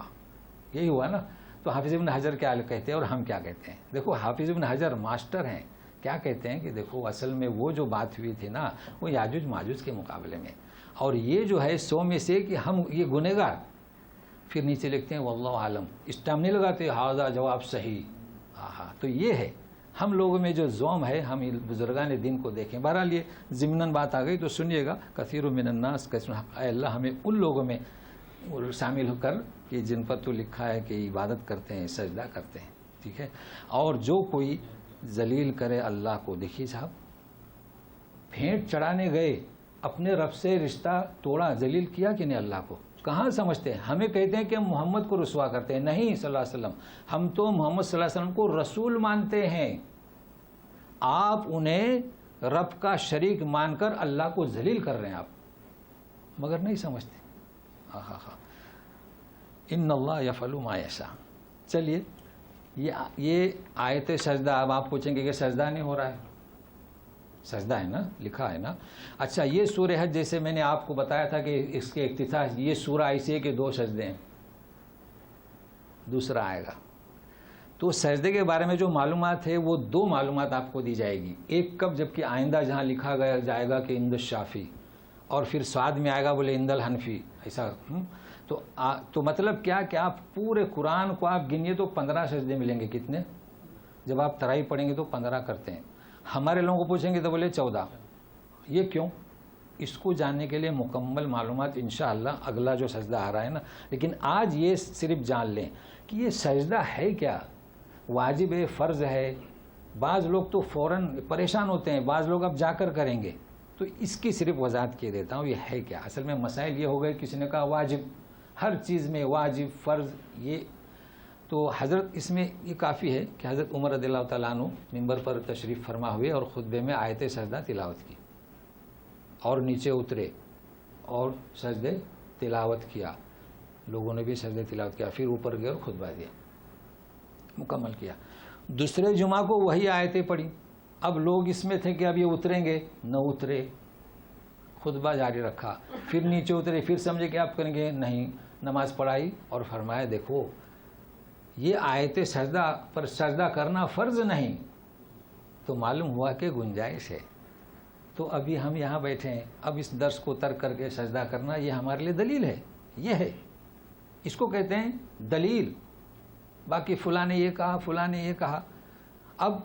یہی ہوا نا. تو حافظ ابن حجر کیا کہتے ہیں اور ہم کیا کہتے ہیں؟ دیکھو حافظ ابن حجر ماسٹر ہیں. کیا کہتے ہیں کہ دیکھو اصل میں وہ جو بات ہوئی تھی نا وہ یاجوج ماجوج کے مقابلے میں، اور یہ جو ہے 100 میں سے کہ ہم یہ گنہگار. پھر نیچے لکھتے ہیں واللہ عالم، اسٹام نہیں لگاتے ہاذا جواب صحیح. ہاں تو یہ ہے ہم لوگوں میں جو زوم ہے. ہم بزرگان دین کو دیکھیں. بہرحال یہ ضمناً بات آ گئی تو سنیے گا. کثیر من الناس کثیر حق، اے اللہ ہمیں ان لوگوں میں شامل ہو کر کہ جن پر تو لکھا ہے کہ عبادت کرتے ہیں، سجدہ کرتے ہیں. ٹھیک ہے. اور جو کوئی ذلیل کرے اللہ کو، دیکھیے صاحب بھینٹ چڑھانے گئے اپنے رب سے رشتہ توڑا، ذلیل کیا کہ نہیں اللہ کو. کہاں سمجھتے ہیں؟ ہمیں کہتے ہیں کہ ہم محمد کو رسوا کرتے ہیں. نہیں صلی اللہ علیہ وسلم، ہم تو محمد صلی اللہ علیہ وسلم کو رسول مانتے ہیں. آپ انہیں رب کا شریک مان کر اللہ کو ذلیل کر رہے ہیں آپ، مگر نہیں سمجھتے. ان اللہ یفعل ما یشاء. چلیے یہ آیت سجدہ. اب آپ پوچھیں گے کہ سجدہ نہیں ہو رہا ہے. سجدہ ہے نا، لکھا ہے نا. اچھا یہ سورہ حج جیسے میں نے آپ کو بتایا تھا کہ اس کے افتتاح یہ سورہ ایسی ہے کہ 2 سجدے ہیں، دوسرا آئے گا. تو سجدے کے بارے میں جو معلومات ہے وہ 2 معلومات آپ کو دی جائے گی. ایک کب، جبکہ آئندہ جہاں لکھا گیا جائے گا کہ اند الشافی، اور پھر سعد میں آئے گا بولے اند الحنفی. ایسا تو مطلب کیا کہ آپ پورے قرآن کو آپ گنیے تو 15 سجدے ملیں گے. کتنے؟ جب آپ ترائی پڑھیں گے تو 15 کرتے ہیں. ہمارے لوگوں کو پوچھیں گے تو بولے 14. یہ کیوں؟ اس کو جاننے کے لیے مکمل معلومات انشاءاللہ اگلا جو سجدہ آ رہا ہے نا. لیکن آج یہ صرف جان لیں کہ یہ سجدہ ہے کیا، واجب ہے، فرض ہے. بعض لوگ تو فوراً پریشان ہوتے ہیں، بعض لوگ اب جا کر کریں گے. تو اس کی صرف وضاحت کیے دیتا ہوں یہ ہے کیا. اصل میں مسائل یہ ہو گئے، کسی نے کہا واجب، ہر چیز میں واجب فرض. یہ تو حضرت اس میں یہ کافی ہے کہ حضرت عمر رضی اللہ تعالیٰ عنہ منبر پر تشریف فرما ہوئے اور خطبے میں آیت سجدہ تلاوت کی، اور نیچے اترے اور سجدے تلاوت کیا. لوگوں نے بھی سجدے تلاوت کیا. پھر اوپر گئے اور خطبہ دیا، مکمل کیا. دوسرے جمعہ کو وہی آیتیں پڑھی. اب لوگ اس میں تھے کہ اب یہ اتریں گے، نہ اترے، خطبہ جاری رکھا. پھر نیچے اترے، پھر سمجھے کہ آپ کریں گے، نہیں. نماز پڑھائی اور فرمایا دیکھو یہ آیت سجدہ پر سجدہ کرنا فرض نہیں. تو معلوم ہوا کہ گنجائش ہے. تو ابھی ہم یہاں بیٹھے ہیں، اب اس درس کو ترک کر کے سجدہ کرنا یہ ہمارے لیے دلیل ہے، یہ ہے، اس کو کہتے ہیں دلیل۔ باقی فلاں نے یہ کہا، فلاں نے یہ کہا۔ اب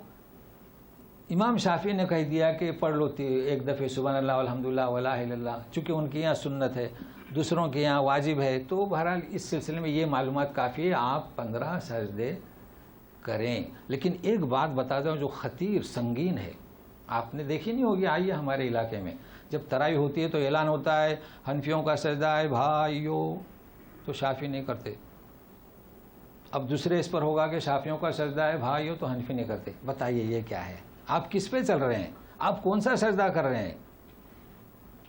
امام شافعی نے کہہ دیا کہ پڑھ لو ایک دفعہ سبحان اللہ والحمدللہ ولا الہ الا اللہ، چونکہ ان کے یہاں سنت ہے، دوسروں کے یہاں واجب ہے، تو بہرحال اس سلسلے میں یہ معلومات کافی ہے، آپ 15 سجدے کریں۔ لیکن ایک بات بتا دوں جو خطیر سنگین ہے، آپ نے دیکھی نہیں ہوگی، آئیے ہمارے علاقے میں جب تراویح ہوتی ہے تو اعلان ہوتا ہے حنفیوں کا سجدہ ہے بھائیو، تو شافعی نہیں کرتے۔ اب دوسرے اس پر ہوگا کہ شافعیوں کا سجدہ ہے بھائیو تو حنفی نہیں کرتے۔ بتائیے یہ کیا ہے؟ آپ کس پہ چل رہے ہیں؟ آپ کون سا سجدہ کر رہے ہیں؟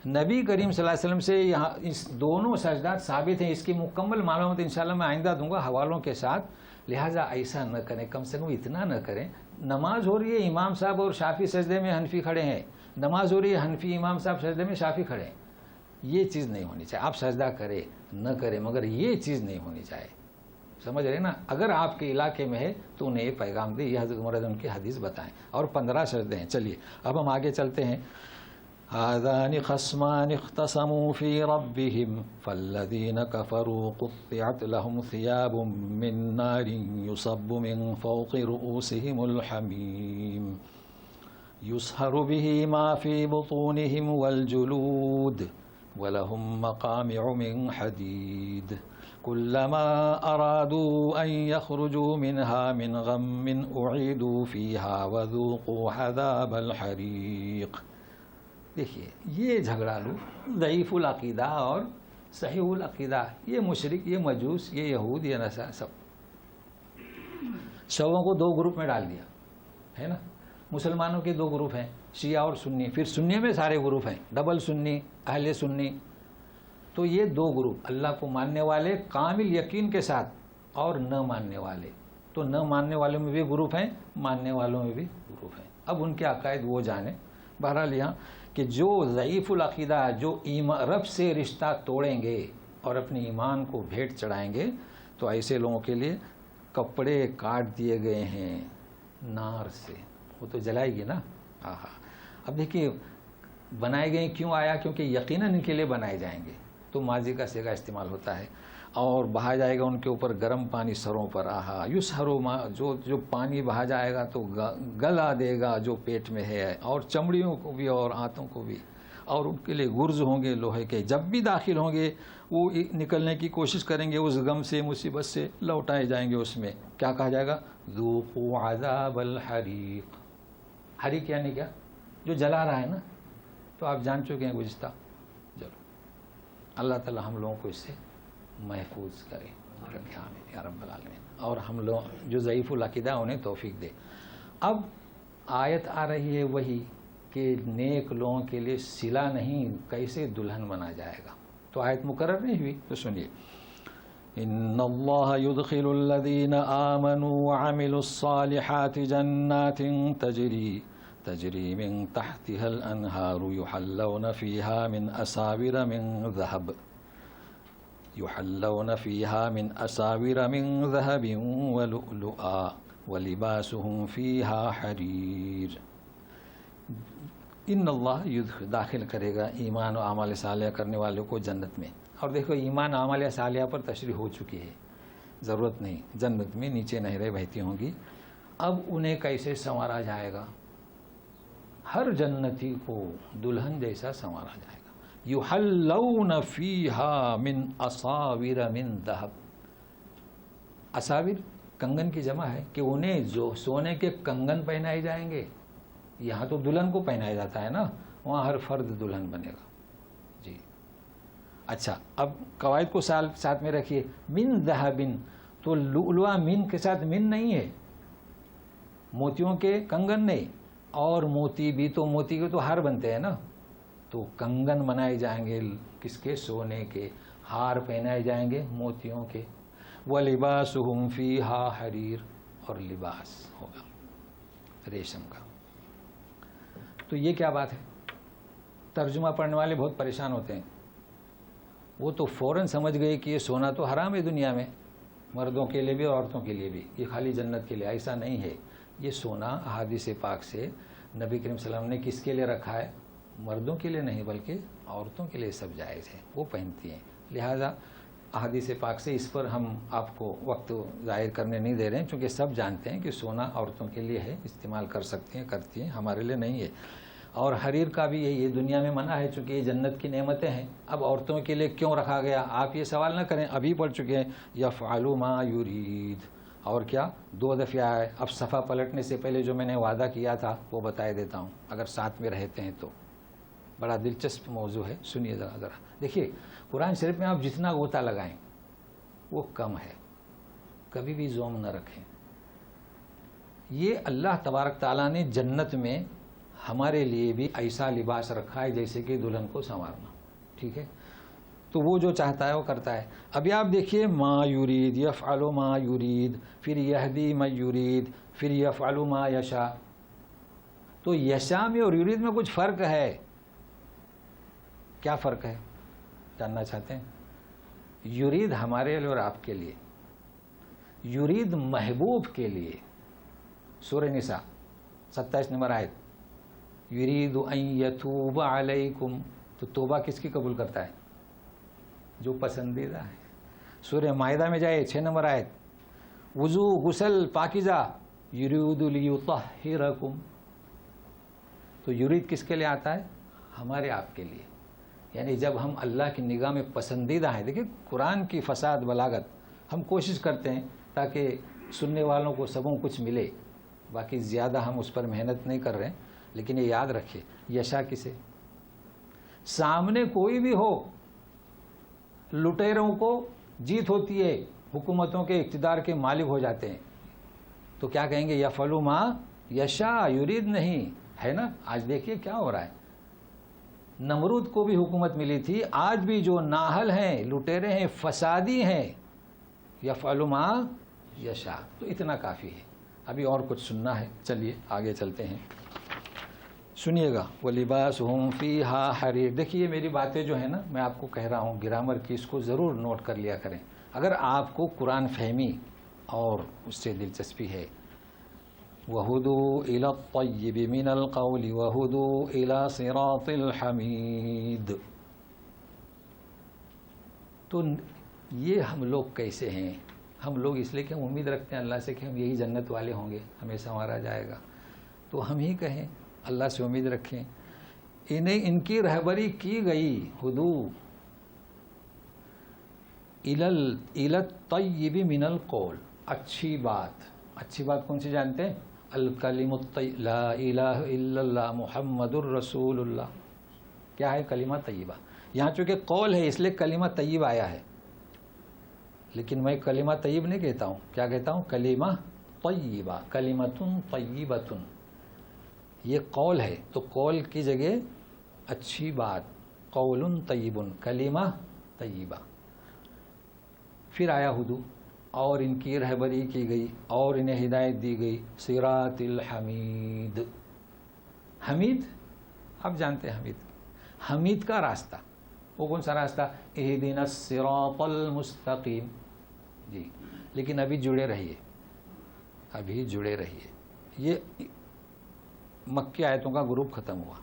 نبی کریم صلی اللہ علیہ وسلم سے یہاں اس دونوں سجدات ثابت ہیں، اس کی مکمل معلومات انشاءاللہ میں آئندہ دوں گا حوالوں کے ساتھ، لہٰذا ایسا نہ کریں، کم سے کم اتنا نہ کریں۔ نماز ہو رہی ہے، امام صاحب اور شافعی سجدے میں، حنفی کھڑے ہیں، نماز ہو رہی ہے، حنفی امام صاحب سجدے میں، شافعی کھڑے ہیں، یہ چیز نہیں ہونی چاہیے۔ آپ سجدہ کریں نہ کریں مگر یہ چیز نہیں ہونی چاہیے، سمجھ رہے نا؟ اگر آپ کے علاقے میں ہے تو انہیں یہ پیغام دے، یہ حضرت عمر ان کی حدیث بتائیں، اور 15 سجدے ہیں۔ چلیے اب ہم آگے چلتے ہیں۔ هذان خصمان اختصموا في ربهم فالذين كفروا قطعت لهم ثياب من نار يصب من فوق رؤوسهم الحميم يصهر به ما في بطونهم والجلود ولهم مقامع من حديد كلما أرادوا أن يخرجوا منها من غم أعيدوا فيها وذوقوا عذاب الحريق۔ دیکھیے یہ جھگڑالو ضعیف العقیدہ اور صحیح العقیدہ، یہ مشرک، یہ مجوس، یہ یہود، یہ نصارا، سب شووں کو 2 گروپ میں ڈال دیا ہے نا۔ مسلمانوں کے 2 گروپ ہیں، شیعہ اور سنی، پھر سنی میں سارے گروپ ہیں، ڈبل سنی، اہل سنی۔ تو یہ 2 گروپ، اللہ کو ماننے والے کامل یقین کے ساتھ اور نہ ماننے والے۔ تو نہ ماننے والوں میں بھی گروپ ہیں، ماننے والوں میں بھی گروپ ہیں۔ اب ان کے عقائد وہ جانیں۔ بہرحال یہاں کہ جو ضعیف العقیدہ، جو رب سے رشتہ توڑیں گے اور اپنے ایمان کو بھیٹ چڑھائیں گے، تو ایسے لوگوں کے لیے کپڑے کاٹ دیے گئے ہیں نار سے، وہ تو جلائے گی نا۔ اب دیکھیے بنائے گئے کیوں آیا؟ کیونکہ یقیناً ان کے لیے بنائے جائیں گے، تو ماضی کا صیغہ استعمال ہوتا ہے، اور بہا جائے گا ان کے اوپر گرم پانی سروں پر۔ یسہرو ما، جو پانی بہا جائے گا تو گلا دے گا جو پیٹ میں ہے، اور چمڑیوں کو بھی اور ہاتھوں کو بھی، اور ان کے لیے گرز ہوں گے لوہے کے، جب بھی داخل ہوں گے وہ نکلنے کی کوشش کریں گے، اس غم سے، مصیبت سے لوٹائے جائیں گے۔ اس میں کیا کہا جائے گا؟ ذوقوا عذاب الحریق۔ حریق یعنی کیا؟ جو جلا رہا ہے نا، تو آپ جان چکے ہیں گزشتہ۔ چلو اللہ تعالی ہم لوگوں کو اس سے محفوظ کرے، رکھے آمین یا رب العالمین، اور ہم لوگ جو ضعیف العقیدہ انہیں توفیق دے۔ اب آیت آ رہی ہے وہی کہ نیک لوگوں کے لیے صلہ نہیں، کیسے دلہن بنا جائے گا، تو آیت مقرر نہیں ہوئی، تو سنیے۔ ان اللہ يدخل الذین آمنوا وعملوا الصالحات جنات تجری من تحتها الانہار يحلون فيها من اساور من ذهب ذهب ولؤلؤا ولباسهم فيها حرير۔ ان اللہ داخل کرے گا ایمان و اعمال صالحہ کرنے والوں کو جنت میں۔ اور دیکھو ایمان اعمال صالحہ پر تشریح ہو چکی ہے، ضرورت نہیں، جنت میں نیچے نہریں بہتی ہوں گی۔ اب انہیں کیسے سنوارا جائے گا؟ ہر جنتی کو دلہن جیسا سنوارا جائے گا۔ یحلون فیہا من اساور من ذہب، اساور کنگن کی جمع ہے، کہ انہیں جو سونے کے کنگن پہنائے جائیں گے۔ یہاں تو دلہن کو پہنایا جاتا ہے نا، وہاں ہر فرد دلہن بنے گا۔ جی اچھا، اب قواعد کو ساتھ میں رکھیے۔ من ذہب، تو لؤلؤا من کے ساتھ من نہیں ہے، موتیوں کے کنگن نہیں، اور موتی بھی تو موتی کے تو ہار بنتے ہیں نا، تو کنگن بنائے جائیں گے کس کے؟ سونے کے۔ ہار پہنائے جائیں گے موتیوں کے۔ وَلِبَاسُهُمْ فِيهَا حَرِيرٌ، اور لباس ہوگا ریشم کا۔ تو یہ کیا بات ہے؟ ترجمہ پڑھنے والے بہت پریشان ہوتے ہیں، وہ تو فوراً سمجھ گئے کہ یہ سونا تو حرام ہے دنیا میں، مردوں کے لیے بھی اور عورتوں کے لیے بھی، یہ خالی جنت کے لیے۔ ایسا نہیں ہے، یہ سونا احادیث پاک سے نبی کریم صلی اللہ علیہ وسلم نے کس کے لیے رکھا ہے؟ مردوں کے لیے نہیں بلکہ عورتوں کے لیے سب جائز ہے، وہ پہنتی ہیں۔ لہذا احادیث پاک سے اس پر ہم آپ کو وقت ظاہر کرنے نہیں دے رہے ہیں، چونکہ سب جانتے ہیں کہ سونا عورتوں کے لیے ہے، استعمال کر سکتی ہیں، کرتی ہیں، ہمارے لیے نہیں ہے۔ اور حریر کا بھی یہ دنیا میں منع ہے، چونکہ یہ جنت کی نعمتیں ہیں۔ اب عورتوں کے لیے کیوں رکھا گیا، آپ یہ سوال نہ کریں، ابھی پڑھ چکے ہیں یفعل ما یرید، اور کیا 2 دفعہ ہے۔ اب صفحہ پلٹنے سے پہلے جو میں نے وعدہ کیا تھا وہ بتائے دیتا ہوں، اگر ساتھ میں رہتے ہیں تو۔ بڑا دلچسپ موضوع ہے، سنیے ذرا۔ دیکھیے قرآن شریف میں آپ جتنا غوطہ لگائیں وہ کم ہے، کبھی بھی زوم نہ رکھیں۔ یہ اللہ تبارک تعالیٰ نے جنت میں ہمارے لیے بھی ایسا لباس رکھا ہے جیسے کہ دلہن کو سنوارنا، ٹھیک ہے؟ تو وہ جو چاہتا ہے وہ کرتا ہے۔ ابھی آپ دیکھیے ما یرید، یفعل ما یرید، پھر یہدی من یرید، پھر یفعل ما یشاء۔ تو یشاء میں اور یرید میں کچھ فرق ہے۔ کیا فرق ہے جاننا چاہتے ہیں؟ یرید ہمارے لیے اور آپ کے لیے، یرید محبوب کے لیے۔ سورہ نساء 27 نمبر آیت، یرید ان یتوب علیکم، تو توبہ کس کی قبول کرتا ہے؟ جو پسندیدہ ہے۔ سورہ مائدہ میں جائے 6 نمبر آیت، وضو غسل پاکیزہ، یرید لیطہرکم، تو یرید کس کے لیے آتا ہے؟ ہمارے آپ کے لیے۔ یعنی جب ہم اللہ کی نگاہ میں پسندیدہ ہیں، دیکھیں قرآن کی فصاحت بلاغت، ہم کوشش کرتے ہیں تاکہ سننے والوں کو سبوں کچھ ملے، باقی زیادہ ہم اس پر محنت نہیں کر رہے ہیں، لیکن یہ یاد رکھیے یشا کسے؟ سامنے کوئی بھی ہو، لٹیروں کو جیت ہوتی ہے، حکومتوں کے اقتدار کے مالک ہو جاتے ہیں، تو کیا کہیں گے؟ یفعل ما یشا، یرید نہیں ہے نا؟ آج دیکھیے کیا ہو رہا ہے، نمرود کو بھی حکومت ملی تھی، آج بھی جو نااہل ہیں، لٹیرے ہیں، فسادی ہیں، یفعل ما یشاء۔ تو اتنا کافی ہے، ابھی اور کچھ سننا ہے، چلیے آگے چلتے ہیں، سنیے گا۔ وَلِبَاسُهُمْ فِيهَا حَرِيرٌ۔ دیکھیے میری باتیں جو ہیں نا، میں آپ کو کہہ رہا ہوں گرامر کی، اس کو ضرور نوٹ کر لیا کریں اگر آپ کو قرآن فہمی اور اس سے دلچسپی ہے۔ وَهُدُوا إِلَى الطَّيِّبِ مِنَ الْقَوْلِ وَهُدُوا إِلَى صِرَاطِ الْحَمِيدِ۔ تو یہ ہم لوگ کیسے ہیں؟ ہم لوگ اس لیے کہ ہم امید رکھتے ہیں اللہ سے کہ ہم یہی جنت والے ہوں گے، ہمیں سنوارا جائے گا، تو ہم ہی کہیں، اللہ سے امید رکھیں۔ ان کی رہبری کی گئی، ہدو الی الطیب من القول، اچھی بات۔ اچھی بات کون سی جانتے ہیں؟ الکلم الطیب، لا الہ الا اللہ محمد الرسول اللہ۔ کیا ہے؟ کلمہ طیبہ۔ یہاں چونکہ قول ہے اس لیے کلمہ طیب آیا ہے، لیکن میں کلمہ طیب نہیں کہتا ہوں، کیا کہتا ہوں؟ کلمہ طیبہ، کلمۃ طیبۃ۔ یہ قول ہے تو قول کی جگہ اچھی بات، قول طیب، کلمہ طیبہ۔ پھر آیا ہدو، اور ان کی رہبری کی گئی اور انہیں ہدایت دی گئی، صراط الحمید۔ حمید آپ جانتے ہیں، حمید کا راستہ، وہ کون سا راستہ؟ اہدنا الصراط المستقیم۔ جی لیکن ابھی جڑے رہیے، ابھی جڑے رہیے۔ یہ مکی آیتوں کا گروپ ختم ہوا،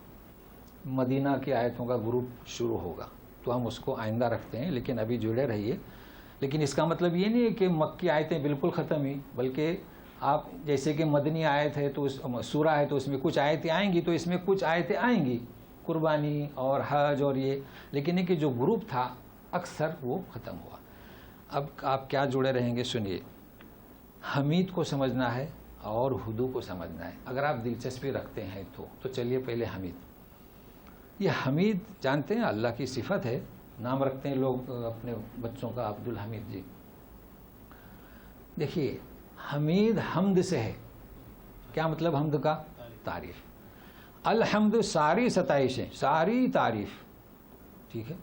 مدینہ کی آیتوں کا گروپ شروع ہوگا، تو ہم اس کو آئندہ رکھتے ہیں، لیکن ابھی جڑے رہیے۔ لیکن اس کا مطلب یہ نہیں ہے کہ مکی آیتیں بالکل ختم ہوئی، بلکہ آپ جیسے کہ مدنی آیت ہے تو سورہ ہے تو اس میں کچھ آیتیں آئیں گی، تو اس میں کچھ آیتیں آئیں گی، قربانی اور حج اور یہ، لیکن یہ کہ جو گروپ تھا اکثر وہ ختم ہوا۔ اب آپ کیا جڑے رہیں گے؟ سنیے، حمید کو سمجھنا ہے اور ہدو کو سمجھنا ہے، اگر آپ دلچسپی رکھتے ہیں تو چلیے پہلے حمید۔ یہ حمید جانتے ہیں اللہ کی صفت ہے، نام رکھتے ہیں لوگ اپنے بچوں کا عبد الحمید جی۔ دیکھیے حمید حمد سے ہے، کیا مطلب حمد کا؟ تعریف۔ الحمد ساری ستائشیں، ساری تعریف، ٹھیک ہے۔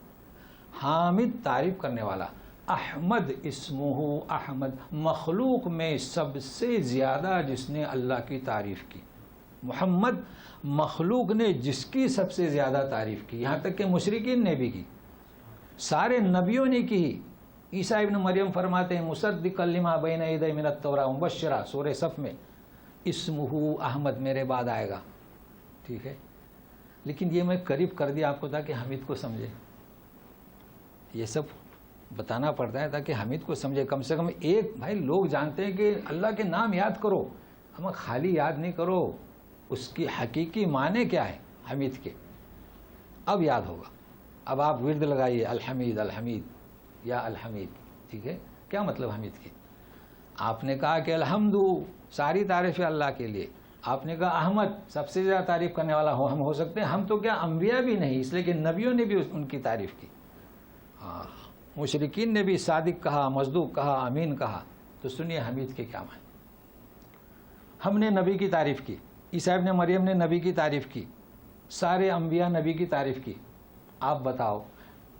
حامد تعریف کرنے والا، احمد اسمہ احمد، مخلوق میں سب سے زیادہ جس نے اللہ کی تعریف کی، محمد مخلوق نے جس کی سب سے زیادہ تعریف کی، یہاں تک کہ مشرکین نے بھی کی، سارے نبیوں نے کی۔ عیسیٰ ابن مریم فرماتے ہیں مصدقا لما بین یدی من التوراۃ مبشرا، سورہ صف میں، اسمہ احمد میرے بعد آئے گا، ٹھیک ہے۔ لیکن یہ میں قریب کر دیا آپ کو تاکہ حمید کو سمجھے. یہ سب بتانا پڑتا ہے تاکہ حمید کو سمجھے. کم سے کم ایک بھائی لوگ جانتے ہیں کہ اللہ کے نام یاد کرو، ہم خالی یاد نہیں کرو، اس کی حقیقی معنی کیا ہے حمید کے. اب یاد ہوگا. اب آپ ورد لگائیے الحمید الحمید یا الحمید. ٹھیک ہے، کیا مطلب حمید کے؟ آپ نے کہا کہ الحمد ساری تعریف اللہ کے لیے. آپ نے کہا احمد سب سے زیادہ تعریف کرنے والا ہم ہو سکتے ہیں. ہم تو کیا انبیاء بھی نہیں، اس لیے کہ نبیوں نے بھی ان کی تعریف کی. مشرکین نے بھی صادق کہا، مصدوق کہا، امین کہا. تو سنیے حمید کے کیا معنی. ہم نے نبی کی تعریف کی، عیسیٰ ابن مریم نے نبی کی تعریف کی، سارے انبیاء نبی کی تعریف کی. آپ بتاؤ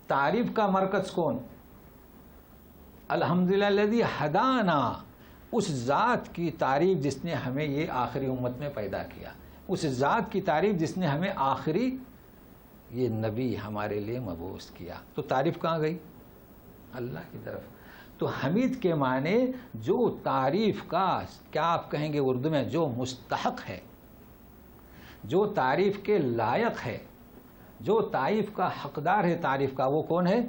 تعریف کا مرکز کون؟ الحمدللہ الذی ہدانا، اس ذات کی تعریف جس نے ہمیں یہ آخری امت میں پیدا کیا، اس ذات کی تعریف جس نے ہمیں آخری یہ نبی ہمارے لیے مبعوث کیا. تو تعریف کہاں گئی؟ اللہ کی طرف. تو حمید کے معنی جو تعریف کا، کیا آپ کہیں گے اردو میں، جو مستحق ہے، جو تعریف کے لائق ہے، جو تعریف کا حقدار ہے تعریف کا، وہ کون ہے؟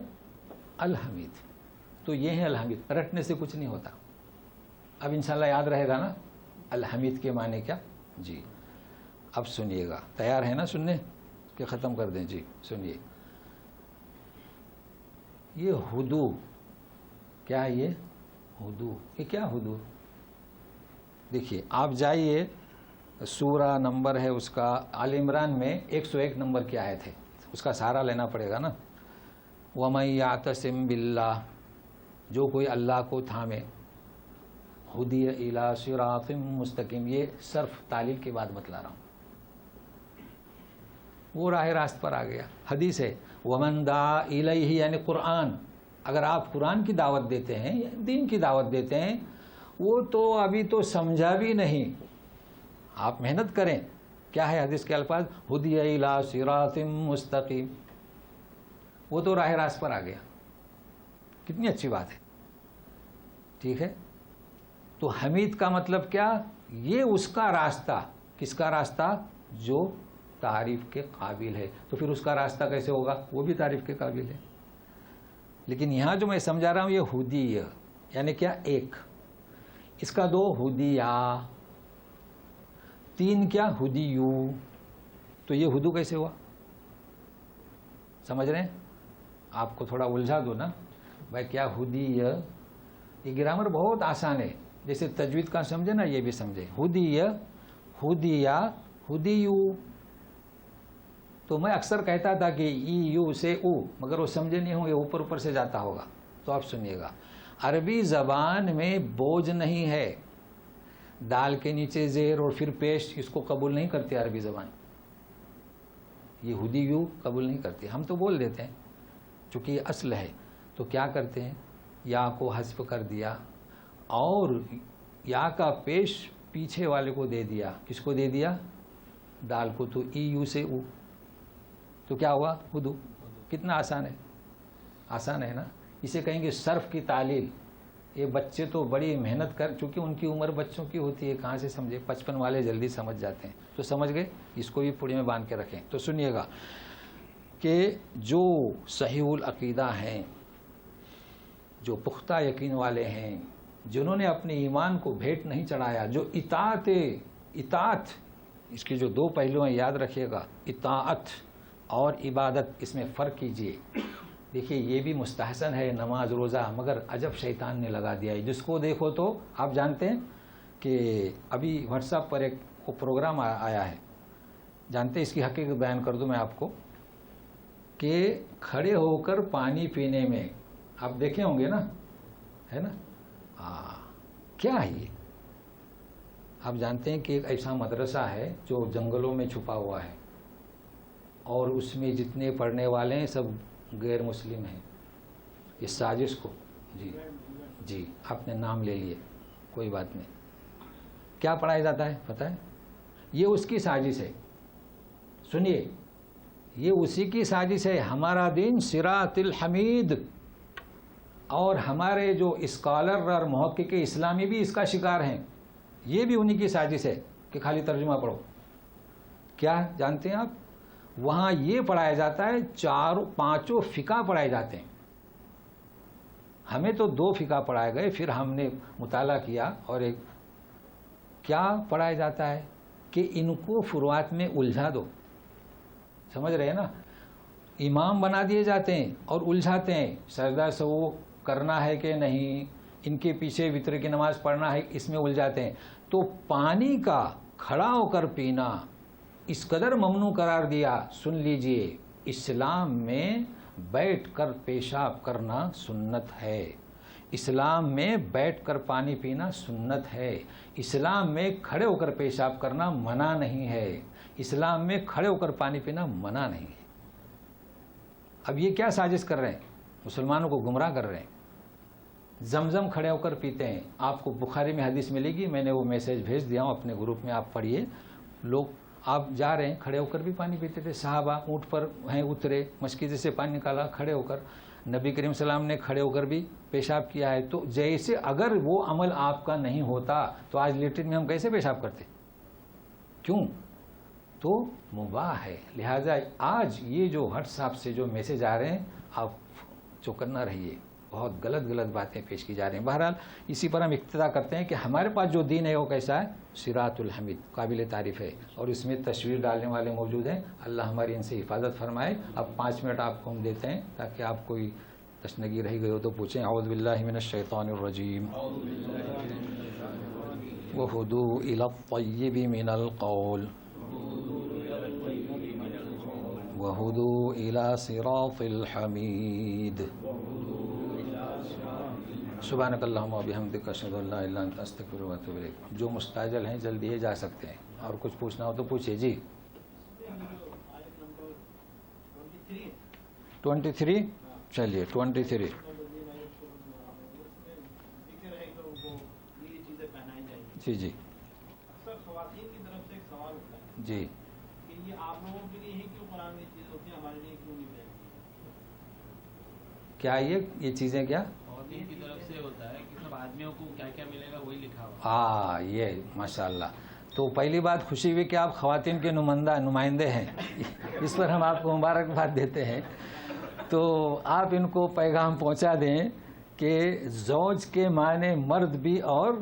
الحمید. تو یہ ہے الحمید. رٹنے سے کچھ نہیں ہوتا. اب انشاءاللہ یاد رہے گا نا الحمید کے معنی کیا. جی اب سنیے گا. تیار ہے نا سننے کہ ختم کر دیں؟ جی سنیے. یہ ہدو کیا ہے؟ یہ ہدو، یہ کیا ہدو؟ دیکھیے آپ جائیے، سورہ نمبر ہے اس کا آل عمران میں 101 نمبر کی آیت ہے، اس کا سہارا لینا پڑے گا نا. وَمَن يَعْتَصِم بِاللَّهِ، جو کوئی اللہ کو تھامے، ہدی الی صراط مستقیم. یہ صرف تعلیل کے بعد بتلا رہا ہوں. وہ راہ راست پر آ گیا. حدیث ہے ومن دعا الیہ، یعنی قرآن. اگر آپ قرآن کی دعوت دیتے ہیں، دین کی دعوت دیتے ہیں، وہ تو ابھی تو سمجھا بھی نہیں. آپ محنت کریں. کیا ہے حدیث کے الفاظ؟ ہدی الی صراط مستقیم. وہ تو راہ راست پر آ گیا. کتنی اچھی بات ہے. ٹھیک ہے. تو حمید کا مطلب کیا؟ یہ اس کا راستہ. کس کا راستہ؟ جو تعریف کے قابل ہے. تو پھر اس کا راستہ کیسے ہوگا؟ وہ بھی تعریف کے قابل ہے. لیکن یہاں جو میں سمجھا رہا ہوں یہ ہدی یعنی کیا؟ ایک. اس کا دو ہدیہ، تین کیا؟ ہدیو. تو یہ ہدو کیسے ہوا؟ سمجھ رہے ہیں؟ آپ کو تھوڑا الجھا دو نا بھائی. کیا ہدی؟ یہ گرامر بہت آسان ہے. جیسے تجوید کا سمجھے نا، یہ بھی سمجھے. ہدی، ہدیہ، ہدیو. تو میں اکثر کہتا تھا کہ ای یو سے او، مگر وہ سمجھے نہیں ہوں گے، اوپر اوپر سے جاتا ہوگا. تو آپ سنیے گا. عربی زبان میں بوجھ نہیں ہے. دال کے نیچے زیر اور پھر پیش، اس کو قبول نہیں کرتی عربی زبان. یہ ہدیو قبول نہیں کرتی. ہم تو بول دیتے ہیں چونکہ یہ اصل ہے. تو کیا کرتے ہیں؟ یا کو حذف کر دیا اور یا کا پیش پیچھے والے کو دے دیا. کس کو دے دیا؟ دال کو. تو ای یو سے او. تو کیا ہوا؟ ہدو. کتنا آسان ہے. آسان ہے نا. اسے کہیں گے صرف کی تعلیل. یہ بچے تو بڑی محنت کر، چونکہ ان کی عمر بچوں کی ہوتی ہے، کہاں سے سمجھے. 55 والے جلدی سمجھ جاتے ہیں. تو سمجھ گئے. اس کو بھی پوڑی میں باندھ کے رکھیں. تو سنیے گا کہ جو صحیح العقیدہ ہیں، جو پختہ یقین والے ہیں، جنہوں نے اپنے ایمان کو بھیٹ نہیں چڑھایا، جو اطاعت اس کے جو دو پہلو ہیں یاد رکھیے گا. اطاعت اور عبادت، اس میں فرق کیجئے. دیکھیے یہ بھی مستحسن ہے نماز روزہ، مگر عجب شیطان نے لگا دیا ہے. جس کو دیکھو تو آپ جانتے ہیں کہ ابھی واٹس ایپ پر ایک پروگرام آیا ہے، جانتے ہیں اس کی حقیقت بیان کر دوں میں آپ کو، کہ کھڑے ہو کر پانی پینے میں، آپ دیکھے ہوں گے نا، ہے نا. کیا ہے یہ؟ آپ جانتے ہیں کہ ایک ایسا مدرسہ ہے جو جنگلوں میں چھپا ہوا ہے، اور اس میں جتنے پڑھنے والے ہیں سب غیر مسلم ہیں. اس سازش کو جی آپ نے نام لے لیے، کوئی بات نہیں. کیا پڑھایا جاتا ہے پتہ ہے؟ یہ اس کی سازش ہے. سنیے، یہ اسی کی سازش ہے. ہمارا دین صراط الحمید، اور ہمارے جو اسکالر اور محقق اسلامی بھی اس کا شکار ہیں. یہ بھی انہی کی سازش ہے کہ خالی ترجمہ پڑھو. کیا جانتے ہیں آپ؟ وہاں یہ پڑھایا جاتا ہے، پانچوں فقہ پڑھائے جاتے ہیں. ہمیں تو 2 فقہ پڑھائے گئے، پھر ہم نے مطالعہ کیا اور ایک کیا پڑھایا جاتا ہے کہ ان کو فروعات میں الجھا دو. سمجھ رہے ہیں نا؟ امام بنا دیے جاتے ہیں اور الجھاتے ہیں، سجدہ سہو کرنا ہے کہ نہیں، ان کے پیچھے وتر کی نماز پڑھنا ہے، اس میں الجھاتے ہیں. تو پانی کا کھڑا ہو کر پینا اس قدر ممنوع قرار دیا. سن لیجئے، اسلام میں بیٹھ کر پیشاب کرنا سنت ہے، اسلام میں بیٹھ کر پانی پینا سنت ہے، اسلام میں کھڑے ہو کر پیشاب کرنا منع نہیں ہے، اسلام میں کھڑے ہو کر پانی پینا منع نہیں ہے. اب یہ کیا سازش کر رہے ہیں؟ مسلمانوں کو گمراہ کر رہے ہیں. زمزم کھڑے ہو کر پیتے ہیں. آپ کو بخاری میں حدیث ملے گی، میں نے وہ میسیج بھیج دیا ہوں اپنے گروپ میں، آپ پڑھیے. لوگ آپ جا رہے ہیں، کھڑے ہو کر بھی پانی پیتے تھے. صحابہ اونٹ پر ہیں، اترے، مشکل سے پانی نکالا کھڑے ہو کر. نبی کریم صلی اللہ علیہ وسلم نے کھڑے ہو کر بھی پیشاب کیا ہے. تو جیسے اگر وہ عمل آپ کا نہیں ہوتا تو آج لیٹرن میں ہم کیسے پیشاب کرتے؟ کیوں؟ تو مباح ہے. لہٰذا آج یہ جو ہٹ صاحب سے جو میسیج آ رہے ہیں، آپ چوکنا رہیے. بہت غلط باتیں پیش کی جا رہی ہیں. بہرحال اسی پر ہم اقتدا کرتے ہیں کہ ہمارے پاس جو دین ہے وہ کیسا ہے؟ صراط الحمید، قابل تعریف ہے، اور اس میں تصویر ڈالنے والے موجود ہیں. اللہ ہماری ان سے حفاظت فرمائے. اب 5 منٹ آپ کو ہم دیتے ہیں تاکہ آپ کوئی تشنگی رہ گئی ہو تو پوچھیں. اعوذ باللہ من الشیطان الرجیم. وہدوا الی الطیب من القول وہدوا الی صراط الحمید. سبحانک اللہم و بحمدک اشہد ان لا الہ الا انت استغفرک و اتوب الیک. جو مستعجل ہیں جلدی ہے جا سکتے ہیں، اور کچھ پوچھنا ہو تو پوچھئے. جی 23 چلیے 23. جی جی خواتین کی طرف سے ایک سوال ہوتا ہے جی کہ یہ آپ لوگوں کے لیے ہی کیوں قرآن میں چیزیں ہوتی ہیں، ہمارے لیے کیوں نہیں بیان کی؟ کیا یہ چیزیں کیا خواتین کی طرف سے ہوتا ہے کہ سب آدمیوں کو کیا کیا ملے گا وہی لکھا ہوا. یہ ماشاءاللہ. تو پہلی بات خوشی ہوئی کہ آپ خواتین کے نمائندے ہیں. اس پر ہم آپ کو مبارکباد دیتے ہیں. تو آپ ان کو پیغام پہنچا دیں کہ زوج کے معنی مرد بھی اور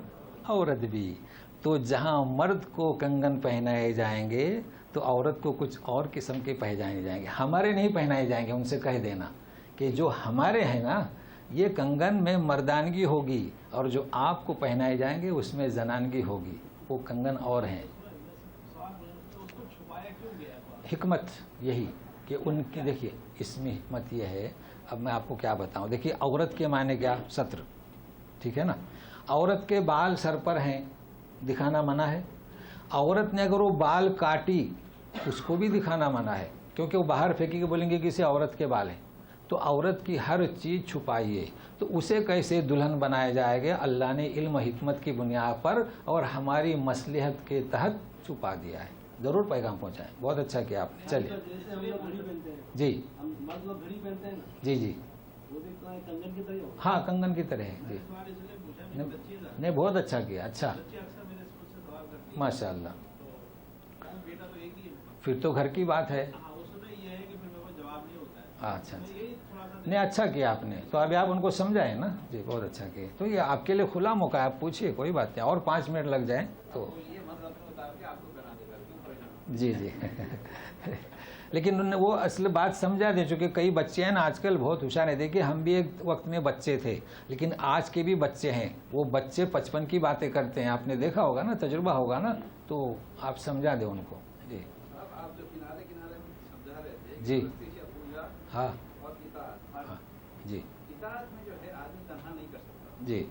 عورت بھی. تو جہاں مرد کو کنگن پہنائے جائیں گے تو عورت کو کچھ اور قسم کے پہنائے جائیں گے. ہمارے نہیں پہنائے جائیں گے. ان سے کہہ دینا کہ جو ہمارے ہیں نا، یہ کنگن میں مردانگی ہوگی، اور جو آپ کو پہنائے جائیں گے اس میں زنانگی ہوگی. وہ کنگن اور ہیں. حکمت یہی کہ ان کی، دیکھیے اس میں حکمت یہ ہے. اب میں آپ کو کیا بتاؤں. دیکھیے عورت کے معنی کیا؟ ستر. ٹھیک ہے نا؟ عورت کے بال سر پر ہیں، دکھانا منع ہے. عورت نے اگر وہ بال کاٹی اس کو بھی دکھانا منع ہے، کیونکہ وہ باہر پھینکی کے بولیں گے کسی عورت کے بال ہیں. تو عورت کی ہر چیز چھپائیے. تو اسے کیسے دلہن بنایا جائے گا؟ اللہ نے علم و حکمت کی بنیاد پر اور ہماری مصلحت کے تحت چھپا دیا ہے. ضرور پیغام پہنچائیں. بہت اچھا کیا آپ نے. چلیے جی جی جی ہاں کنگن کی طرح ہے. جی نہیں بہت اچھا کیا. اچھا ماشاء اللہ. پھر تو گھر کی بات ہے. اچھا نہیں اچھا کیا آپ نے. تو ابھی آپ ان کو سمجھائیں نا. جی بہت اچھا کیا. تو یہ آپ کے لیے کھلا موقع ہے، آپ پوچھیے، کوئی بات نہیں. اور 5 منٹ لگ جائیں تو جی جی لیکن انہوں نے وہ اصل بات سمجھا دے. چونکہ کئی بچے ہیں نا آج کل بہت ہوشیار ہیں. دیکھیے ہم بھی ایک وقت میں بچے تھے، لیکن آج کے بھی بچے ہیں. وہ بچے 55 کی باتیں کرتے ہیں. آپ نے دیکھا ہوگا نا، تجربہ ہوگا نا. تو آپ سمجھا دیں ان کو. جی جی ہاں جی جی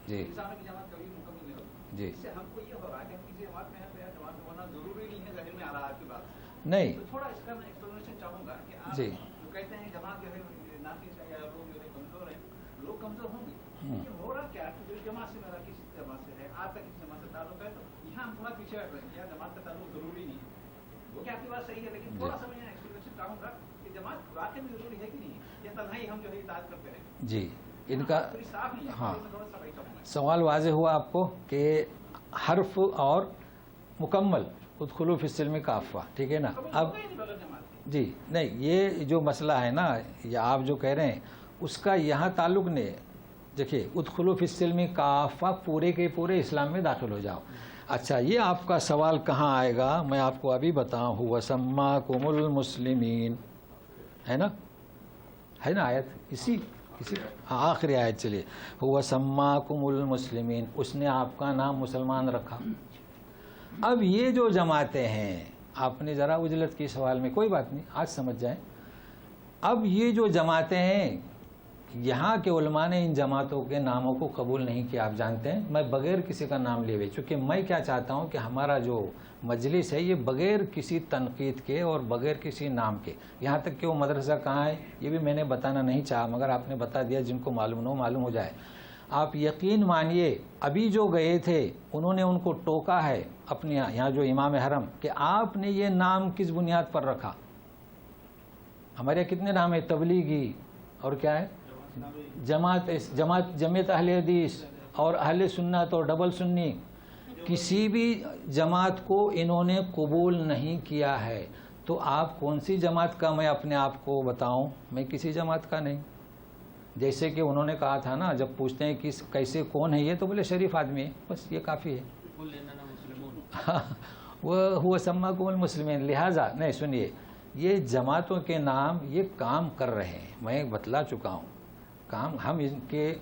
جی جی جی نہیں تھوڑا اس کا میں ایکسپلینیشن چاہوں گا کہ آپ جی جو کہتے ہیں جماعت جو ہے ناقص ہے یا لوگ جو ہے کمزور ہیں، لوگ کمزور ہوں گے. یہ ہو رہا کیا کہ جو جماعت سے میرا کس جماعت سے ہے، آپ کا کس جماعت سے تعلق ہے، تو یہاں ہم تھوڑا پیچھے ہٹ رہے ہیں. جماعت کا تعلق ضروری نہیں ہے. وہ کہ آپ کی بات صحیح ہے، لیکن تھوڑا سا میں ایکسپلینیشن چاہوں گا کہ جماعت واقعی میں ضروری ہے کہ نہیں ہے، یا تنہائی ہم جو ہے اطاعت کرتے ہیں. جی ان کا صاف نہیں ہے. ہاں تھوڑا سا سوال واضح ہوا آپ کو کہ حرف اور مکمل ادخلوا فی السلم کافہ، ٹھیک ہے نا. اب جی نہیں، یہ جو مسئلہ ہے نا، یہ آپ جو کہہ رہے ہیں اس کا یہاں تعلق نہیں. دیکھیے ادخلوا فی السلم کافہ، پورے کے پورے اسلام میں داخل ہو جاؤ. اچھا، یہ آپ کا سوال کہاں آئے گا میں آپ کو ابھی بتاؤں. هو سماکم المسلمین، ہے نا آیت اسی آخری آیت. چلیے، هو سماکم المسلمین، اس نے آپ کا نام مسلمان رکھا. اب یہ جو جماعتیں ہیں، آپ نے ذرا عجلت کی سوال میں، کوئی بات نہیں، آج سمجھ جائیں. اب یہ جو جماعتیں ہیں، یہاں کے علماء نے ان جماعتوں کے ناموں کو قبول نہیں کیا. آپ جانتے ہیں، میں بغیر کسی کا نام لیے ہوئے، چونکہ میں کیا چاہتا ہوں کہ ہمارا جو مجلس ہے یہ بغیر کسی تنقید کے اور بغیر کسی نام کے، یہاں تک کہ وہ مدرسہ کہاں ہے یہ بھی میں نے بتانا نہیں چاہا، مگر آپ نے بتا دیا، جن کو معلوم نہ ہو معلوم ہو جائے. آپ یقین مانیے، ابھی جو گئے تھے انہوں نے ان کو ٹوکا ہے اپنے یہاں جو امام حرم، کہ آپ نے یہ نام کس بنیاد پر رکھا. ہمارے یہاں کتنے نام ہیں؟ تبلیغی، اور کیا ہے، جماعت اہل حدیث، اور اہل سنت، اور ڈبل سنی. کسی بھی جماعت کو انہوں نے قبول نہیں کیا ہے. تو آپ کون سی جماعت کا میں اپنے آپ کو بتاؤں؟ میں کسی جماعت کا نہیں. جیسے کہ انہوں نے کہا تھا نا، جب پوچھتے ہیں کس کیسے کون ہے یہ، تو بولے شریف آدمی ہے، بس یہ کافی ہے. وہ سماکم المسلمین. لہٰذا نہیں، سنیے، یہ جماعتوں کے نام یہ کام کر رہے ہیں، میں بتلا چکا ہوں. کام ہم ان کے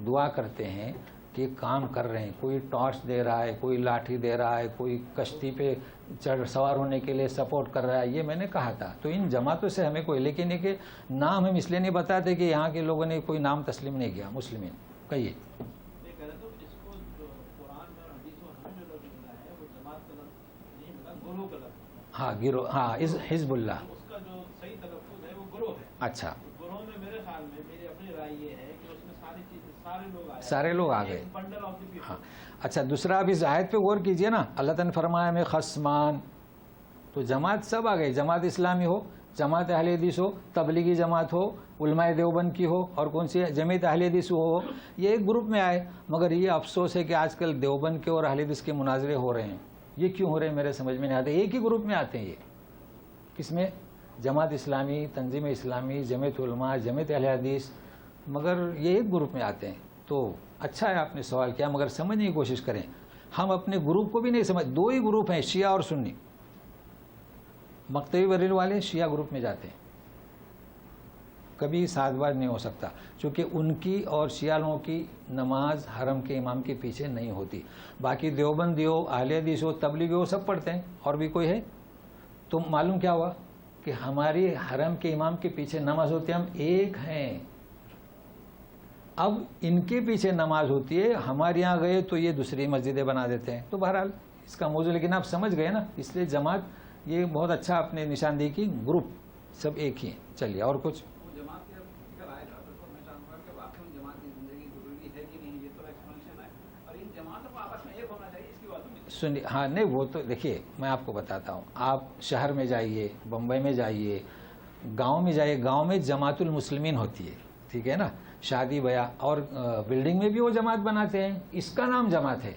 دعا کرتے ہیں کہ کام کر رہے ہیں. کوئی ٹارچ دے رہا ہے، کوئی لاٹھی دے رہا ہے، کوئی کشتی پہ سوار ہونے کے لیے سپورٹ کر رہا ہے. یہ میں نے کہا تھا. تو ان جماعتوں سے ہمیں کوئی، لیکن یہ کہ نام ہم اس لیے نہیں بتاتے کہ یہاں کے لوگوں نے کوئی نام تسلیم نہیں کیا. مسلمین کہیے. ہاں گروہ، ہاں حزب اللہ. اچھا، سارے لوگ آ گئے. ہاں اچھا، دوسرا اب اس آیت پہ غور کیجئے نا. اللہ تعالیٰ نے فرمایا میں خصمان، تو جماعت سب آ گئی. جماعت اسلامی ہو، جماعت اہل حدیث ہو، تبلیغی جماعت ہو، علماء دیوبند کی ہو، اور کون سی جماعت اہل حدیث ہو، یہ ایک گروپ میں آئے. مگر یہ افسوس ہے کہ آج کل دیوبند کے اور اہل حدیث کے مناظرے ہو رہے ہیں. یہ کیوں ہو رہے ہیں میرے سمجھ میں نہیں آتے. ایک ہی گروپ میں آتے ہیں یہ. کس میں؟ جماعت اسلامی، تنظیم اسلامی، جماعت علماء، جماعت اہل حدیث، مگر یہ ایک گروپ میں آتے ہیں. تو اچھا ہے آپ نے سوال کیا، مگر سمجھنے کی کوشش کریں. ہم اپنے گروپ کو بھی نہیں سمجھ. دو ہی گروپ ہیں، شیعہ اور سنی. مکتبی بریلوی والے شیعہ گروپ میں جاتے ہیں. کبھی ساتھ بات نہیں ہو سکتا، چونکہ ان کی اور شیعہ لوگوں کی نماز حرم کے امام کے پیچھے نہیں ہوتی. باقی دیوبندی ہو، اہل حدیث ہو، تبلیغی ہو، سب پڑھتے ہیں. اور بھی کوئی ہے تو معلوم کیا ہوا کہ ہماری حرم کے امام کے پیچھے نماز ہوتی ہے، ہم ایک ہیں. اب ان کے پیچھے نماز ہوتی ہے، ہمارے یہاں گئے تو یہ دوسری مسجدیں بنا دیتے ہیں. تو بہرحال اس کا موضوع، لیکن آپ سمجھ گئے نا. اس لیے جماعت یہ بہت اچھا آپ نے نشاندہی کی، گروپ سب ایک ہی ہیں. چلیے اور کچھ. سنیے، ہاں نہیں، وہ تو دیکھیے میں آپ کو بتاتا ہوں. آپ شہر میں جائیے، بمبئی میں جائیے، گاؤں میں جائیے، گاؤں میں جماعت المسلمین ہوتی ہے، ٹھیک ہے نا. شادی بیاہ اور بلڈنگ میں بھی وہ جماعت بناتے ہیں، اس کا نام جماعت ہے.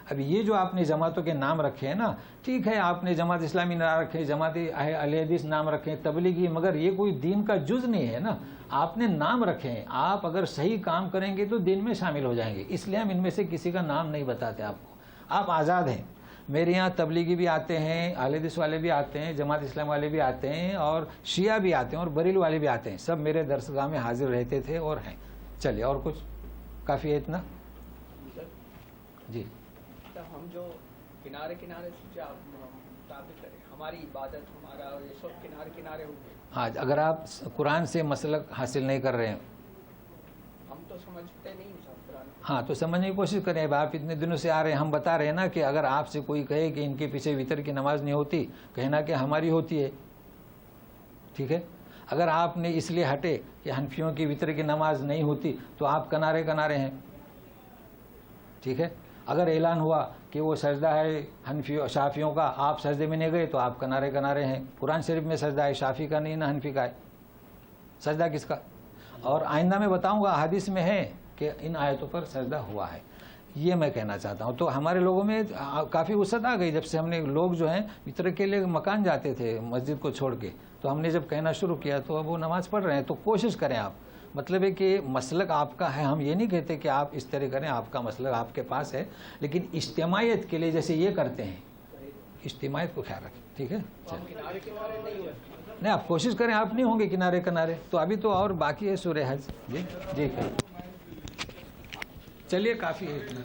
اب یہ جو آپ نے جماعتوں کے نام رکھے ہیں نا، ٹھیک ہے، آپ نے جماعت اسلامی نام رکھے، جماعت اہل حدیث نام رکھے، تبلیغی، مگر یہ کوئی دین کا جز نہیں ہے نا. آپ نے نام رکھے ہیں. آپ اگر صحیح کام کریں گے تو دین میں شامل ہو جائیں گے. اس لیے ہم ان میں سے کسی کا نام نہیں بتاتے آپ کو. آپ آزاد ہیں. میرے یہاں تبلیغی بھی آتے ہیں، اہل حدیث والے بھی آتے ہیں، جماعت اسلام والے بھی آتے ہیں، اور شیعہ بھی آتے ہیں، اور بریلوی والے بھی آتے ہیں. سب میرے درسگاہ میں حاضر رہتے تھے اور ہیں. چلیے اور کچھ. کافی ہے اتنا. جی ہم جو کنارے کنارے سے ثابت کریں، ہماری عبادت، ہمارا یہ سب کنارے کنارے ہو گئے. ہاں، اگر آپ قرآن سے مسلک حاصل نہیں کر رہے ہیں، ہم تو سمجھتے نہیں سب قرآن. ہاں تو سمجھنے کی کوشش کریں. اب آپ اتنے دنوں سے آ رہے ہیں، ہم بتا رہے ہیں نا کہ اگر آپ سے کوئی کہے کہ ان کے پیچھے وطر کی نماز نہیں ہوتی، کہنا کہ ہماری ہوتی ہے. ٹھیک ہے. اگر آپ نے اس لیے ہٹے کہ حنفیوں کی وطر کی نماز نہیں ہوتی، تو آپ کنارے کنارے ہیں. ٹھیک ہے. اگر اعلان ہوا کہ وہ سجدہ ہے حنفیوں شافیوں کا، آپ سجدے میں نہیں گئے، تو آپ کنارے کنارے ہیں. قرآن شریف میں سجدہ ہے، شافی کا نہیں، نہ حنفی کا ہے. سجدہ کس کا؟ اور آئندہ میں بتاؤں گا، حدیث میں ہے کہ ان آیتوں پر سجدہ ہوا ہے. یہ میں کہنا چاہتا ہوں. تو ہمارے لوگوں میں کافی وسعت آ گئی جب سے ہم نے لوگ جو ہیں اطر کے لیے مکان جاتے تھے مسجد کو چھوڑ کے, تو ہم نے جب کہنا شروع کیا تو اب وہ نماز پڑھ رہے ہیں. تو کوشش کریں آپ, مطلب ہے کہ مسلک آپ کا ہے, ہم یہ نہیں کہتے کہ آپ اس طرح کریں, آپ کا مسلک آپ کے پاس ہے, لیکن اجتماعیت کے لیے جیسے یہ کرتے ہیں اجتماعیت کو خیال رکھیں. ٹھیک ہے, نہیں آپ کوشش کریں, آپ نہیں ہوں گے کنارے کنارے, تو ابھی تو اور باقی ہے سورہ حج. جی جی چلیے کافی ہے اتنا.